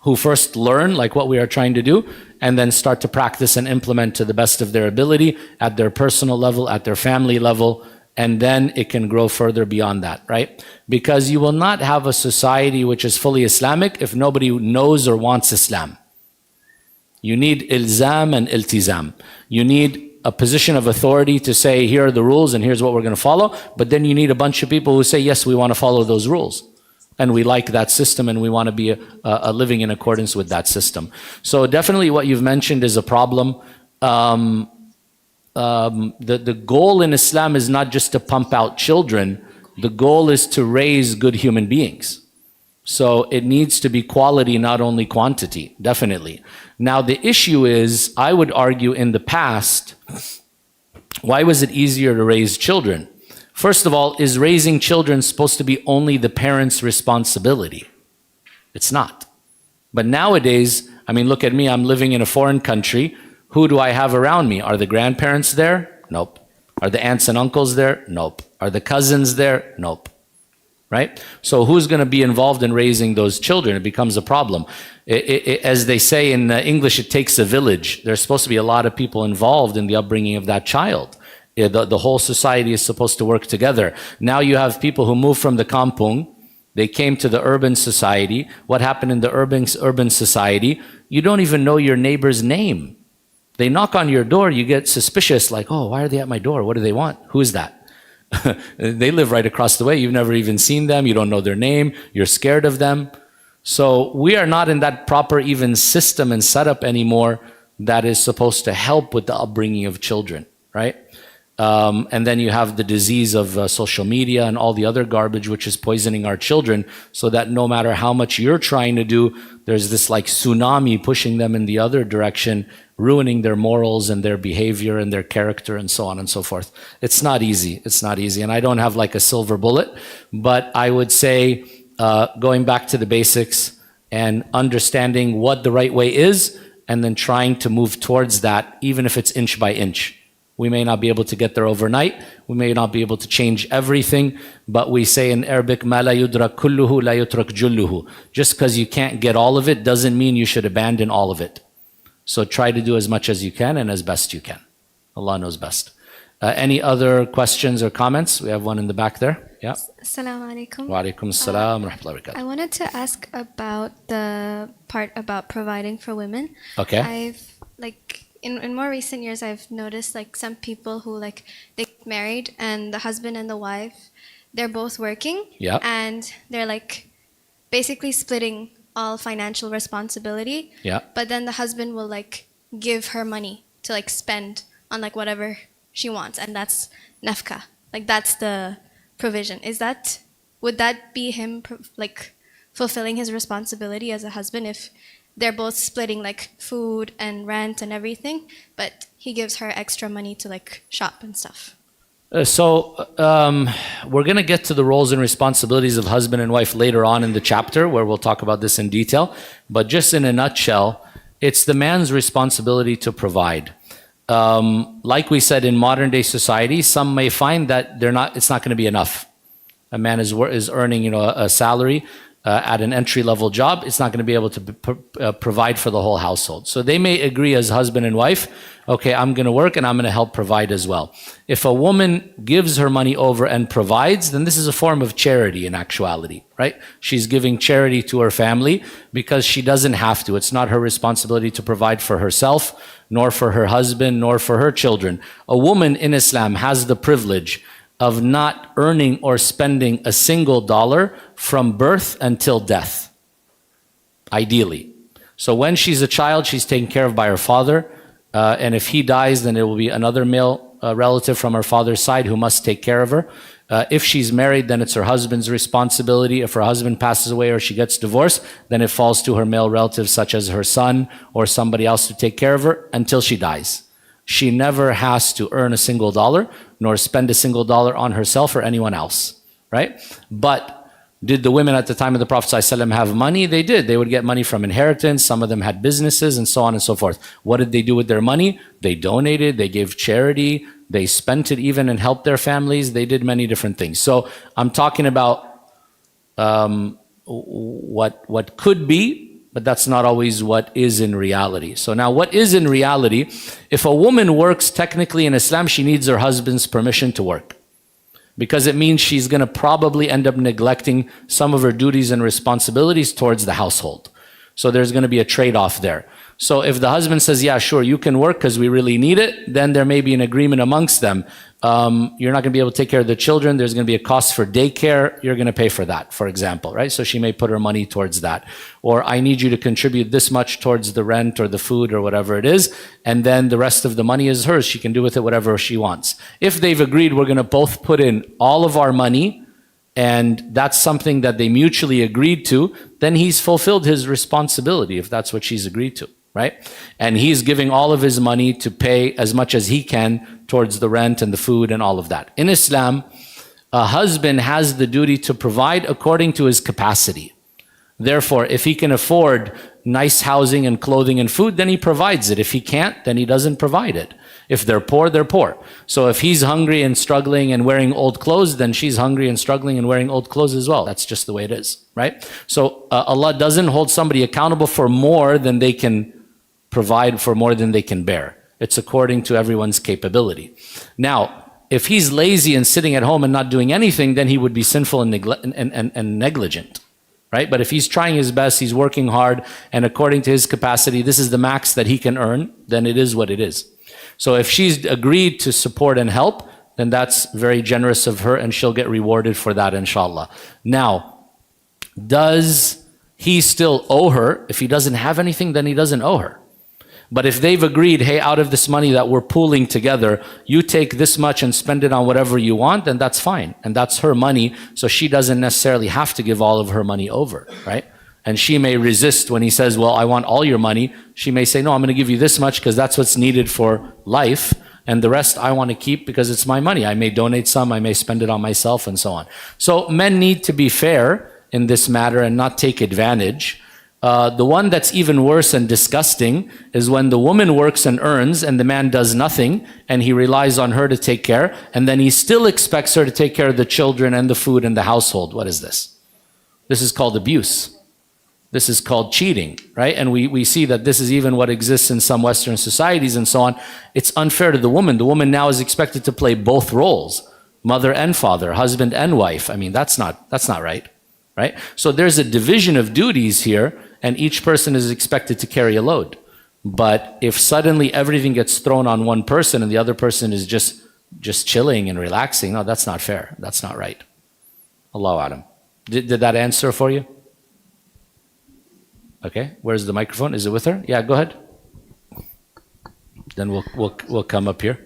who first learn, like what we are trying to do, and then start to practice and implement to the best of their ability at their personal level, at their family level, and then it can grow further beyond that, right? Because you will not have a society which is fully Islamic if nobody knows or wants Islam. You need ilzam and iltizam. You need a position of authority to say, here are the rules and here's what we're going to follow, but then you need a bunch of people who say, yes, we want to follow those rules. And we like that system and we want to be living in accordance with that system. So definitely what you've mentioned is a problem. The goal in Islam is not just to pump out children. The goal is to raise good human beings. So it needs to be quality, not only quantity, definitely. Now the issue is, I would argue in the past, why was it easier to raise children? First of all, is raising children supposed to be only the parents' responsibility? It's not. But nowadays, I mean, look at me, I'm living in a foreign country. Who do I have around me? Are the grandparents there? Nope. Are the aunts and uncles there? Nope. Are the cousins there? Nope. Right? So who's going to be involved in raising those children? It becomes a problem. As they say in English, it takes a village. There's supposed to be a lot of people involved in the upbringing of that child. The whole society is supposed to work together. Now you have people who move from the kampung. They came to the urban society. What happened in the urban society? You don't even know your neighbor's name. They knock on your door, you get suspicious, like, oh, why are they at my door? What do they want? Who is that? They live right across the way. You've never even seen them. You don't know their name. You're scared of them. So we are not in that proper even system and setup anymore that is supposed to help with the upbringing of children, right? And then you have the disease of social media and all the other garbage which is poisoning our children, so that no matter how much you're trying to do, there's this like tsunami pushing them in the other direction, ruining their morals and their behavior and their character and so on and so forth. It's not easy. It's not easy. And I don't have like a silver bullet, but I would say going back to the basics and understanding what the right way is, and then trying to move towards that, even if it's inch by inch. We may not be able to get there overnight. We may not be able to change everything, but we say in Arabic, "Ma la yudrak kulluhu, la yutrak julluhu." Just because you can't get all of it doesn't mean you should abandon all of it. So try to do as much as you can and as best you can. Allah knows best. Any other questions or comments? We have one in the back there. Yeah. Assalamu alaikum. Wa alaikum assalam wa rahmatullahi wa barakatuh. I wanted to ask about the part about providing for women. Okay. I've in more recent years, I've noticed like some people who like they get married and the husband and the wife, they're both working. Yeah. And they're like basically splitting all financial responsibility. Yeah. But then the husband will like give her money to like spend on like whatever she wants, and that's nafka. Like that's the provision. Would that be him like fulfilling his responsibility as a husband if they're both splitting like food and rent and everything, but he gives her extra money to like shop and stuff? We're going to get to the roles and responsibilities of husband and wife later on in the chapter, where we'll talk about this in detail. But just in a nutshell, it's the man's responsibility to provide. Like we said, in modern day society, some may find that it's not going to be enough. A man is earning, a salary at an entry-level job. It's not going to be able to provide for the whole household. So they may agree as husband and wife, okay, I'm going to work and I'm going to help provide as well. If a woman gives her money over and provides, then this is a form of charity in actuality, right? She's giving charity to her family because she doesn't have to. It's not her responsibility to provide for herself, nor for her husband, nor for her children. A woman in Islam has the privilege of not earning or spending a single dollar from birth until death, ideally. So when she's a child, she's taken care of by her father, and if he dies, then it will be another male relative from her father's side who must take care of her. If she's married, then it's her husband's responsibility. If her husband passes away or she gets divorced, then it falls to her male relatives, such as her son or somebody else, to take care of her until she dies. She never has to earn a single dollar, nor spend a single dollar on herself or anyone else, right? But Did the women at the time of the Prophet ﷺ have money? They did. They would get money from inheritance. Some of them had businesses and so on and so forth. What did they do with their money? They donated, they gave charity, they spent it even and helped their families. They did many different things. So I'm talking about what could be, but that's not always what is in reality. So now what is in reality, if a woman works technically in Islam, she needs her husband's permission to work, because it means she's going to probably end up neglecting some of her duties and responsibilities towards the household. So there's going to be a trade-off there. So if the husband says, yeah, sure, you can work because we really need it, then there may be an agreement amongst them. You're not going to be able to take care of the children. There's going to be a cost for daycare. You're going to pay for that, for example, right? So she may put her money towards that. Or I need you to contribute this much towards the rent or the food or whatever it is, and then the rest of the money is hers. She can do with it whatever she wants. If they've agreed, we're going to both put in all of our money, and that's something that they mutually agreed to, then he's fulfilled his responsibility if that's what she's agreed to, right? And he's giving all of his money to pay as much as he can towards the rent and the food and all of that. In Islam, a husband has the duty to provide according to his capacity. Therefore, if he can afford nice housing and clothing and food, then he provides it. If he can't, then he doesn't provide it. If they're poor, they're poor. So if he's hungry and struggling and wearing old clothes, then she's hungry and struggling and wearing old clothes as well. That's just the way it is, right? So Allah doesn't hold somebody accountable for more than they can provide, for more than they can bear. It's according to everyone's capability. Now, if he's lazy and sitting at home and not doing anything, then he would be sinful and negligent, right? But if he's trying his best, he's working hard, and according to his capacity, this is the max that he can earn, then it is what it is. So if she's agreed to support and help, then that's very generous of her, and she'll get rewarded for that, inshallah. Now, does he still owe her? If he doesn't have anything, then he doesn't owe her. But if they've agreed, hey, out of this money that we're pooling together, you take this much and spend it on whatever you want, then that's fine. And that's her money, so she doesn't necessarily have to give all of her money over, right? And she may resist when he says, well, I want all your money. She may say, no, I'm going to give you this much because that's what's needed for life. And the rest I want to keep because it's my money. I may donate some, I may spend it on myself, and so on. So men need to be fair in this matter and not take advantage. The one that's even worse and disgusting is when the woman works and earns and the man does nothing and he relies on her to take care, and then he still expects her to take care of the children and the food and the household. What is this? This is called abuse. This is called cheating, right? And we see that this is even what exists in some Western societies and so on. It's unfair to the woman. The woman now is expected to play both roles, mother and father, husband and wife. I mean, that's not right, right? So there's a division of duties here, and each person is expected to carry a load. But if suddenly everything gets thrown on one person and the other person is just chilling and relaxing, no, that's not fair. That's not right. Allahu A'lam. Did that answer for you? Okay, where's the microphone? Is it with her? Yeah, go ahead. Then we'll come up here.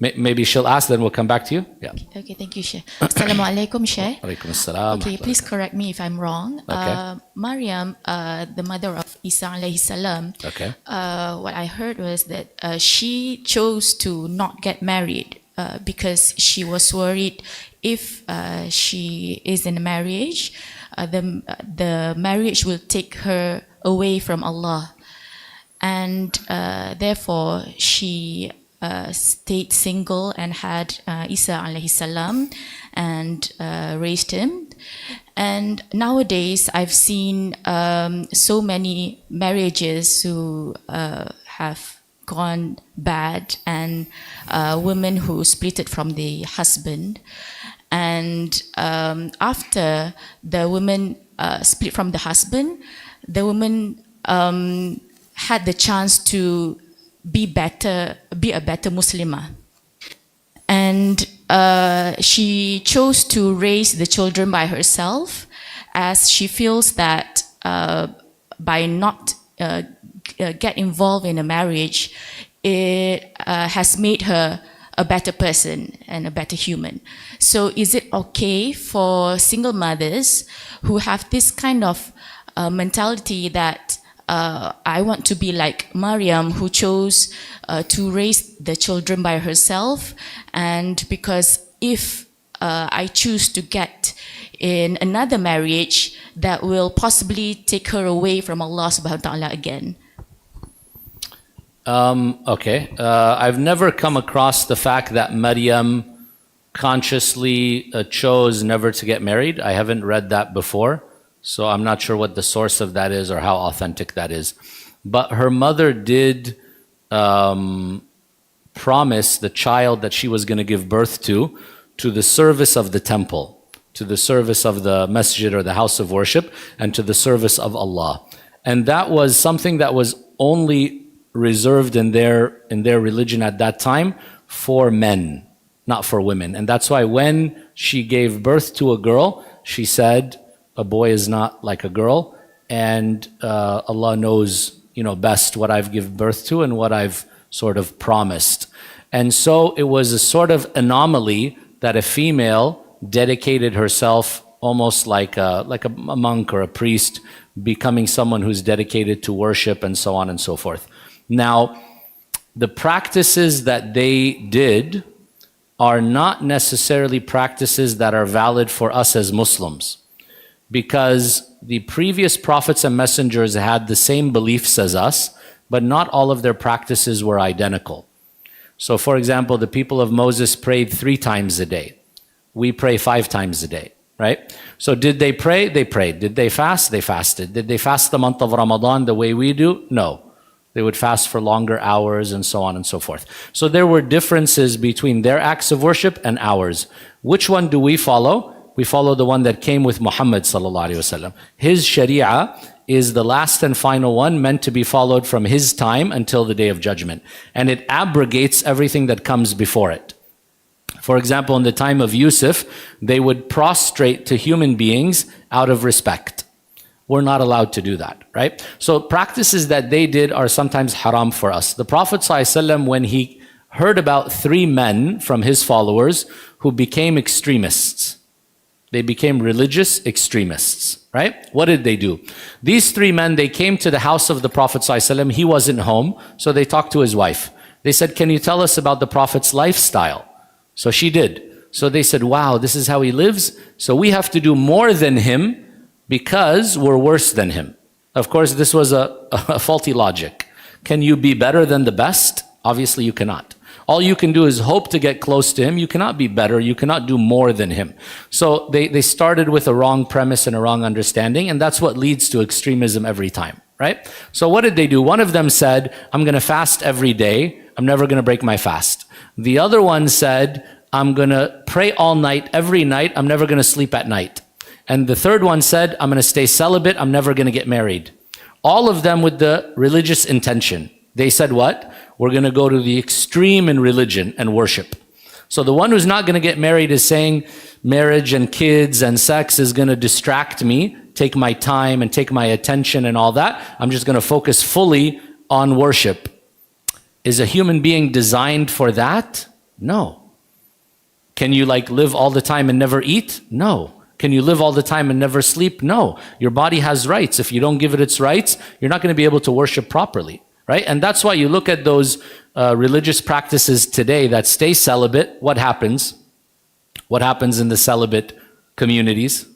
Maybe she'll ask, then we'll come back to you. Yeah. Okay, thank you, Sheikh. Assalamu alaikum, Sheikh. Alaikum assalam. Okay, please correct me if I'm wrong. Okay. Maryam, the mother of Isa alayhi salam, Okay. what I heard was that she chose to not get married because she was worried if she is in a marriage, the marriage will take her away from Allah. And therefore, she stayed single and had Isa alayhi salam and raised him. And nowadays, I've seen so many marriages who have gone bad, and women who split it from the husband. And after the woman split from the husband, the woman had the chance to be a better Muslimah. And she chose to raise the children by herself, as she feels that by not get involved in a marriage, it has made her a better person and a better human. So is it okay for single mothers who have this kind of mentality that I want to be like Maryam, who chose to raise the children by herself, and because if I choose to get in another marriage that will possibly take her away from Allah subhanahu wa ta'ala again? Okay. I've never come across the fact that Maryam consciously chose never to get married. I haven't read that before, so I'm not sure what the source of that is or how authentic that is. But her mother did promise the child that she was going to give birth to the service of the temple, to the service of the masjid or the house of worship, and to the service of Allah. And that was something that was only reserved in their religion at that time for men, not for women. And that's why when she gave birth to a girl, she said, a boy is not like a girl, and Allah knows, best what I've given birth to and what I've sort of promised. And so it was a sort of anomaly that a female dedicated herself almost like a monk or a priest, becoming someone who's dedicated to worship and so on and so forth. Now, the practices that they did are not necessarily practices that are valid for us as Muslims, because the previous prophets and messengers had the same beliefs as us, but not all of their practices were identical. So for example, the people of Moses prayed 3 times a day. We pray 5 times a day, right? So did they pray? They prayed. Did they fast? They fasted. Did they fast the month of Ramadan the way we do? No. They would fast for longer hours and so on and so forth. So there were differences between their acts of worship and ours. Which one do we follow? We follow the one that came with Muhammad sallallahu alaihi wasallam. His sharia is the last and final one, meant to be followed from his time until the day of judgment. And it abrogates everything that comes before it. For example, in the time of Yusuf, they would prostrate to human beings out of respect. We're not allowed to do that, right? So practices that they did are sometimes haram for us. The Prophet ﷺ, when he heard about 3 men from his followers who became extremists, they became religious extremists, right? What did they do? These 3 men, they came to the house of the Prophet ﷺ. He wasn't home, so they talked to his wife. They said, can you tell us about the Prophet's lifestyle? So she did. So they said, wow, this is how he lives? So we have to do more than him because we're worse than him. Of course, this was a faulty logic. Can you be better than the best? Obviously, you cannot. All you can do is hope to get close to him. You cannot be better. You cannot do more than him. So they started with a wrong premise and a wrong understanding, and that's what leads to extremism every time, right? So what did they do? One of them said, I'm going to fast every day. I'm never going to break my fast. The other one said, I'm going to pray all night, every night. I'm never going to sleep at night. And the third one said, I'm going to stay celibate. I'm never going to get married. All of them with the religious intention. They said what? We're going to go to the extreme in religion and worship. So the one who's not going to get married is saying marriage and kids and sex is going to distract me, take my time and take my attention and all that. I'm just going to focus fully on worship. Is a human being designed for that? No. Can you live all the time and never eat? No. Can you live all the time and never sleep? No. Your body has rights. If you don't give it its rights, you're not going to be able to worship properly, right? And that's why you look at those religious practices today that stay celibate. What happens? What happens in the celibate communities?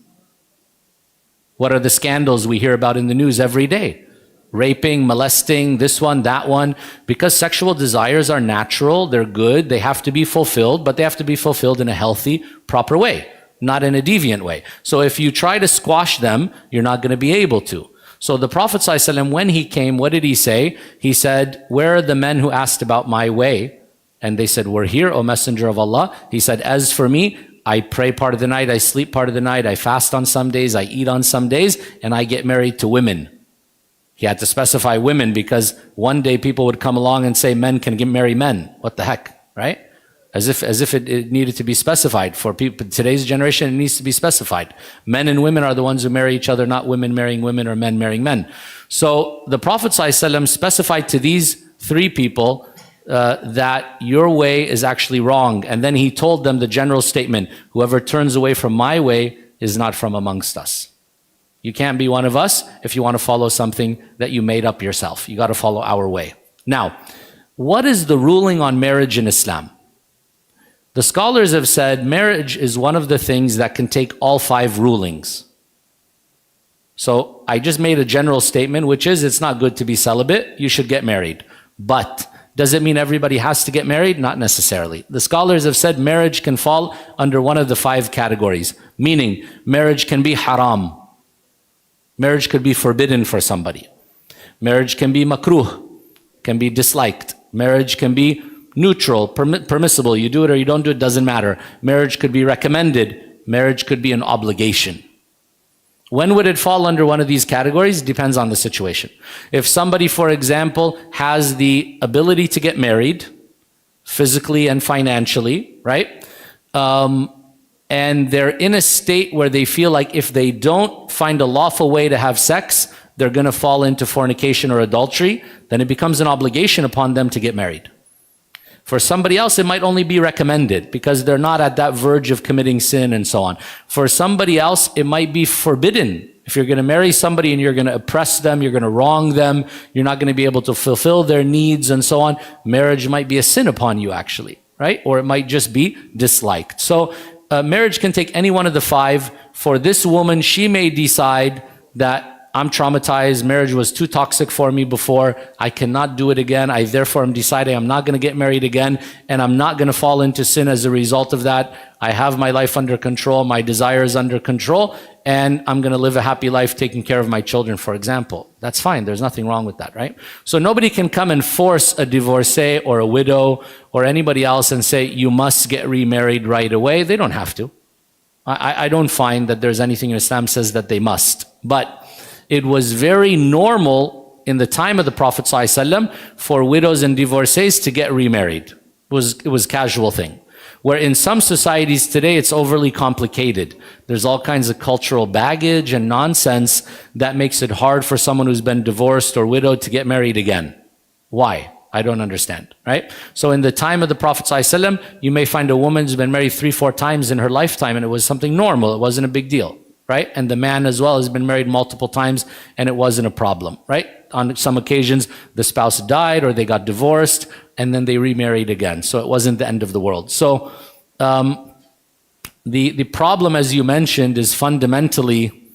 What are the scandals we hear about in the news every day? Raping, molesting, this one, that one. Because sexual desires are natural, they're good, they have to be fulfilled, but they have to be fulfilled in a healthy, proper way, not in a deviant way. So if you try to squash them, you're not going to be able to. So the Prophet ﷺ, when he came, what did he say? He said, where are the men who asked about my way? And they said, we're here, O Messenger of Allah. He said, as for me, I pray part of the night, I sleep part of the night, I fast on some days, I eat on some days, and I get married to women. He had to specify women because one day people would come along and say men can marry men. What the heck, right? As if it needed to be specified. For people, today's generation, it needs to be specified. Men and women are the ones who marry each other, not women marrying women or men marrying men. So the Prophet ﷺ specified to these 3 people that your way is actually wrong. And then he told them the general statement, whoever turns away from my way is not from amongst us. You can't be one of us if you want to follow something that you made up yourself. You got to follow our way. Now, what is the ruling on marriage in Islam? The scholars have said marriage is one of the things that can take all 5 rulings. So I just made a general statement, which is it's not good to be celibate. You should get married. But does it mean everybody has to get married? Not necessarily. The scholars have said marriage can fall under one of the 5 categories, meaning marriage can be haram. Marriage could be forbidden for somebody. Marriage can be makruh, can be disliked. Marriage can be neutral, permissible. You do it or you don't do it, doesn't matter. Marriage could be recommended. Marriage could be an obligation. When would it fall under one of these categories? Depends on the situation. If somebody, for example, has the ability to get married, physically and financially, right? And they're in a state where they feel like if they don't find a lawful way to have sex, they're going to fall into fornication or adultery, then it becomes an obligation upon them to get married. For somebody else, it might only be recommended because they're not at that verge of committing sin and so on. For somebody else, it might be forbidden. If you're going to marry somebody and you're going to oppress them, you're going to wrong them, you're not going to be able to fulfill their needs and so on, marriage might be a sin upon you actually, right? Or it might just be disliked. So marriage can take any one of the 5. For this woman, she may decide that I'm traumatized, marriage was too toxic for me before, I cannot do it again, I therefore am deciding I'm not going to get married again, and I'm not going to fall into sin as a result of that. I have my life under control, my desires under control, and I'm going to live a happy life taking care of my children, for example. That's fine, there's nothing wrong with that, right? So nobody can come and force a divorcee or a widow or anybody else and say, you must get remarried right away. They don't have to. I don't find that there's anything in Islam says that they must. But it was very normal in the time of the Prophet ﷺ for widows and divorcees to get remarried. It was a casual thing. Where in some societies today, it's overly complicated. There's all kinds of cultural baggage and nonsense that makes it hard for someone who's been divorced or widowed to get married again. Why? I don't understand, right? So in the time of the Prophet ﷺ, you may find a woman who's been married 3-4 times in her lifetime and it was something normal. It wasn't a big deal. Right? And the man as well has been married multiple times and it wasn't a problem, right? On some occasions, the spouse died or they got divorced and then they remarried again. So it wasn't the end of the world. So the problem, as you mentioned, is fundamentally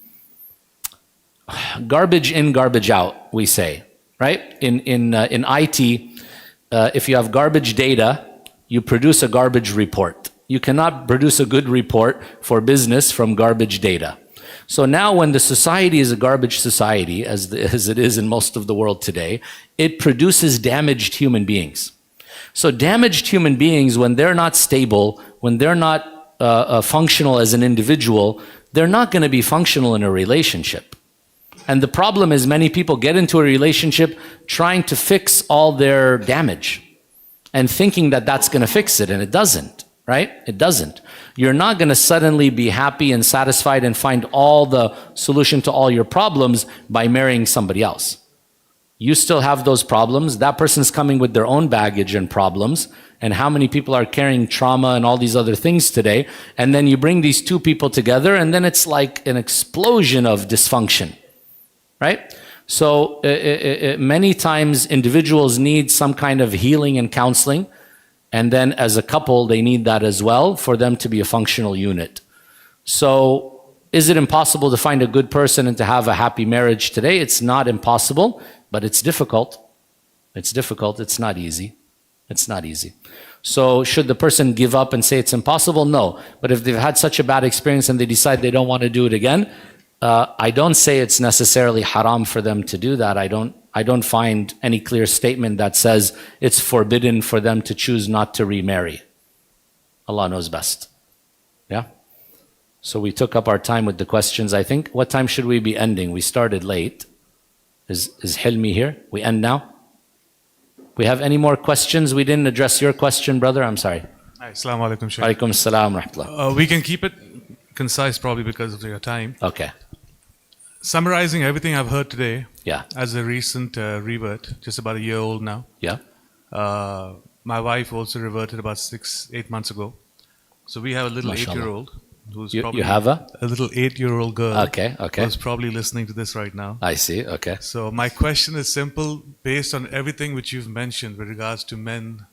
garbage in, garbage out, we say, right? In IT, if you have garbage data, you produce a garbage report. You cannot produce a good report for business from garbage data. So now when the society is a garbage society, as it is in most of the world today, it produces damaged human beings. So damaged human beings, when they're not stable, when they're not functional as an individual, they're not going to be functional in a relationship. And the problem is many people get into a relationship trying to fix all their damage and thinking that that's going to fix it, and it doesn't. Right? It doesn't. You're not going to suddenly be happy and satisfied and find all the solution to all your problems by marrying somebody else. You still have those problems. That person's coming with their own baggage and problems. And how many people are carrying trauma and all these other things today? And then you bring these 2 people together and then it's like an explosion of dysfunction. Right? So many times individuals need some kind of healing and counseling. And then as a couple, they need that as well for them to be a functional unit. So is it impossible to find a good person and to have a happy marriage today? It's not impossible, but it's difficult. It's difficult. It's not easy. It's not easy. So should the person give up and say it's impossible? No. But if they've had such a bad experience and they decide they don't want to do it again, I don't say it's necessarily haram for them to do that. I don't find any clear statement that says it's forbidden for them to choose not to remarry. Allah knows best. Yeah? So we took up our time with the questions, I think. What time should we be ending? We started late. Is Hilmi here? We end now? We have any more questions? We didn't address your question, brother. I'm sorry. Hi, Assalamu alaikum, Shaykh. Alaikum assalam rahmatullah. We can keep it concise probably because of your time. Okay. Summarizing everything I've heard today, Yeah. as a recent revert, just about a year old now. Yeah. My wife also reverted about 6-8 months ago. So we have a little Mashallah. 8-year-old who's You probably have a? little 8-year-old girl. Okay. Who's probably listening to this right now. I see. Okay. So my question is simple, based on everything which you've mentioned with regards to men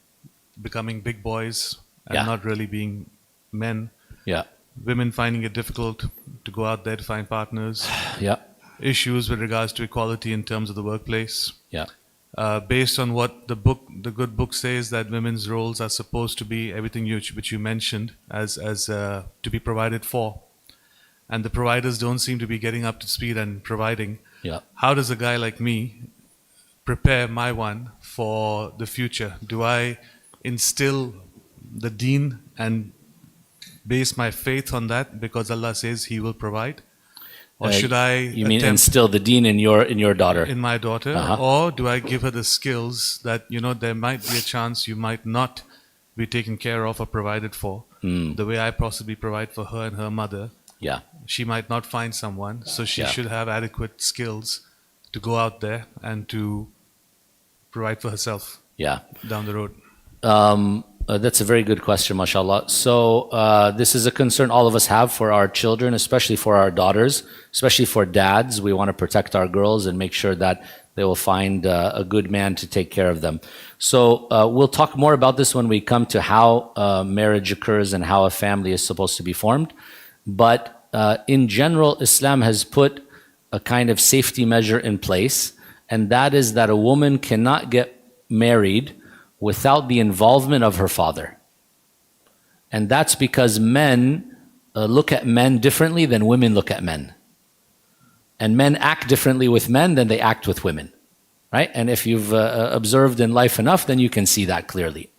becoming big boys and Yeah. not really being men. Yeah. Women finding it difficult to go out there to find partners. Yeah. Issues with regards to equality in terms of the workplace. Yeah. Based on what the good book says, that women's roles are supposed to be everything which you mentioned as to be provided for, and the providers don't seem to be getting up to speed and providing. Yeah. How does a guy like me prepare my one for the future? Do I instill the deen and base my faith on that because Allah says He will provide? Or should I You mean attempt instill the deen in your daughter? in my daughter, or do I give her the skills that there might be a chance you might not be taken care of or provided for the way I possibly provide for her and her mother? Yeah. She might not find someone, so she Yeah. should have adequate skills to go out there and to provide for herself Yeah. down the road. That's a very good question, mashallah. So this is a concern all of us have for our children, especially for our daughters, especially for dads. We want to protect our girls and make sure that they will find a good man to take care of them. So we'll talk more about this when we come to how marriage occurs and how a family is supposed to be formed. But in general, Islam has put a kind of safety measure in place, and that is that a woman cannot get married without the involvement of her father. And that's because men look at men differently than women look at men. And men act differently with men than they act with women, right? And if you've observed in life enough, then you can see that clearly.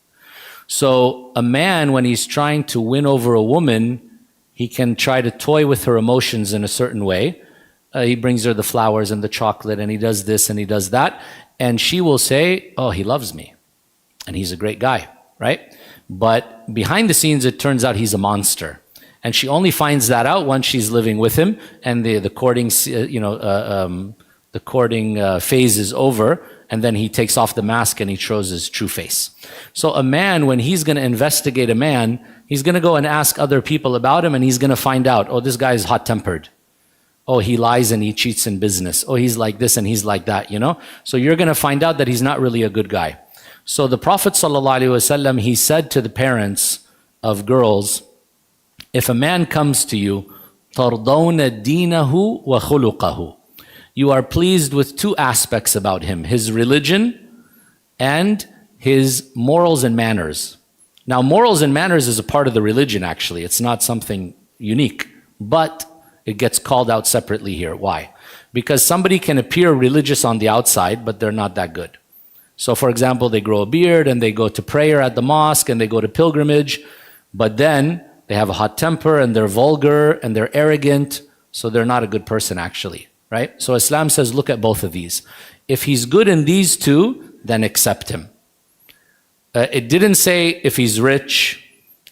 So a man, when he's trying to win over a woman, he can try to toy with her emotions in a certain way. He brings her the flowers and the chocolate, and he does this and he does that. And she will say, oh, he loves me. And he's a great guy, right? But behind the scenes, it turns out he's a monster. And she only finds that out once she's living with him and the courting, the courting phase is over, and then he takes off the mask and he shows his true face. So a man, when he's going to investigate a man, he's going to go and ask other people about him, and he's going to find out, oh, this guy is hot-tempered. Oh, he lies and he cheats in business. Oh, he's like this and he's like that, So you're going to find out that he's not really a good guy. So the Prophet ﷺ, he said to the parents of girls, if a man comes to you, تَرْضَوْنَ دِينَهُ وَخُلُقَهُ, you are pleased with two aspects about him, his religion and his morals and manners. Now, morals and manners is a part of the religion, actually. It's not something unique, but it gets called out separately here. Why? Because somebody can appear religious on the outside, but they're not that good. So, for example, they grow a beard and they go to prayer at the mosque and they go to pilgrimage, but then they have a hot temper and they're vulgar and they're arrogant, so they're not a good person actually, right? So Islam says, look at both of these. If he's good in these two, then accept him. It didn't say if he's rich,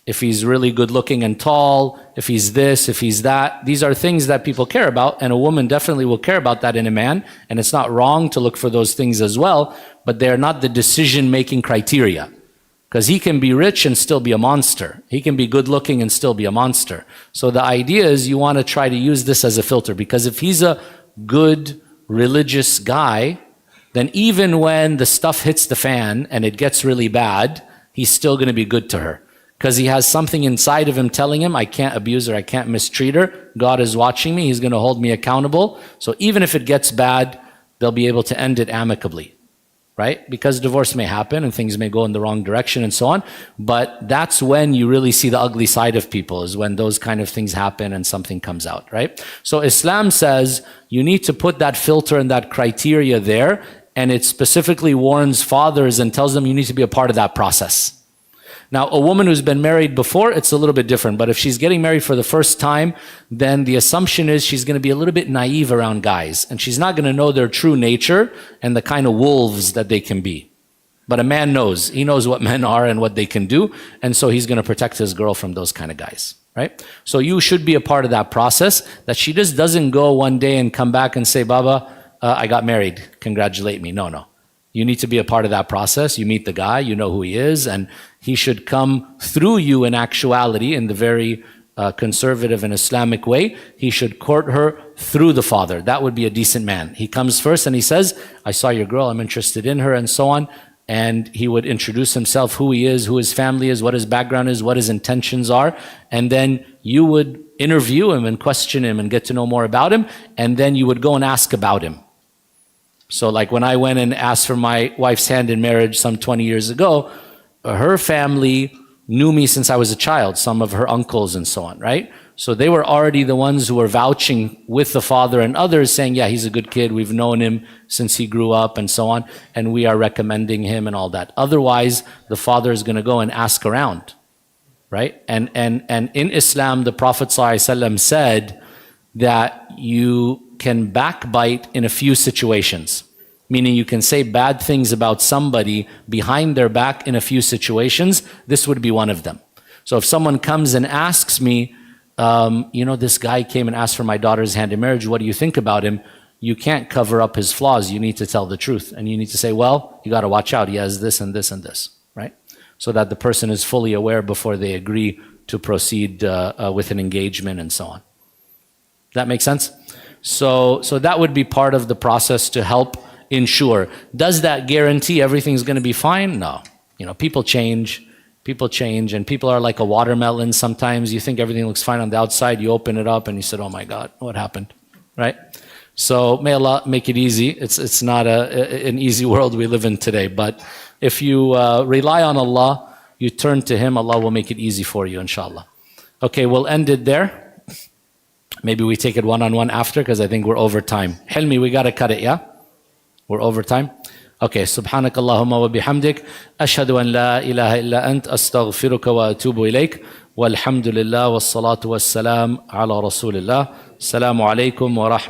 if he's really good looking and tall, if he's this, if he's that. These are things that people care about, and a woman definitely will care about that in a man, and it's not wrong to look for those things as well, but they're not the decision-making criteria. Because he can be rich and still be a monster. He can be good looking and still be a monster. So the idea is you want to try to use this as a filter, because if he's a good religious guy, then even when the stuff hits the fan and it gets really bad, he's still going to be good to her. Because he has something inside of him telling him, I can't abuse her, I can't mistreat her. God is watching me, He's going to hold me accountable. So even if it gets bad, they'll be able to end it amicably, right? Because divorce may happen and things may go in the wrong direction and so on. But that's when you really see the ugly side of people, is when those kind of things happen and something comes out, right? So Islam says you need to put that filter and that criteria there, and it specifically warns fathers and tells them you need to be a part of that process. Now, a woman who's been married before, it's a little bit different. But if she's getting married for the first time, then the assumption is she's going to be a little bit naive around guys. And she's not going to know their true nature and the kind of wolves that they can be. But a man knows. He knows what men are and what they can do. And so he's going to protect his girl from those kind of guys, right? So you should be a part of that process, that she just doesn't go one day and come back and say, Baba, I got married. Congratulate me. No. You need to be a part of that process. You meet the guy, you know who he is, and he should come through you in actuality, in the very conservative and Islamic way. He should court her through the father. That would be a decent man. He comes first and he says, I saw your girl, I'm interested in her, and so on. and he would introduce himself, who he is, who his family is, what his background is, what his intentions are, and then you would interview him and question him and get to know more about him, and then you would go and ask about him. So like when I went and asked for my wife's hand in marriage some 20 years ago, her family knew me since I was a child, some of her uncles and so on, right? So they were already the ones who were vouching with the father and others, saying, yeah, he's a good kid, we've known him since he grew up and so on, and we are recommending him and all that. Otherwise, the father is going to go and ask around, right? And in Islam, the Prophet ﷺ said that you can backbite in a few situations, meaning you can say bad things about somebody behind their back in a few situations. This would be one of them. So if someone comes and asks me, this guy came and asked for my daughter's hand in marriage, what do you think about him? You can't cover up his flaws. You need to tell the truth. And you need to say, well, you got to watch out. He has this and this and this, right? So that the person is fully aware before they agree to proceed with an engagement and so on. That make sense? So that would be part of the process to help ensure. Does that guarantee everything's going to be fine? No. People change. People change, and people are like a watermelon. Sometimes you think everything looks fine on the outside, you open it up and you said, oh my God, what happened, right? So may Allah make it easy. It's not an easy world we live in today, but if you rely on Allah, you turn to Him, Allah will make it easy for you, inshallah. Okay, we'll end it there. Maybe we take it one-on-one after, because I think we're over time. Hilmi, we got to cut it, yeah? We're over time? Okay, سبحانك اللهم وبحمدك أشهد أن لا إله إلا أنت أستغفرك وأتوب إليك والحمد لله والصلاة والسلام على رسول الله السلام عليكم ورحمة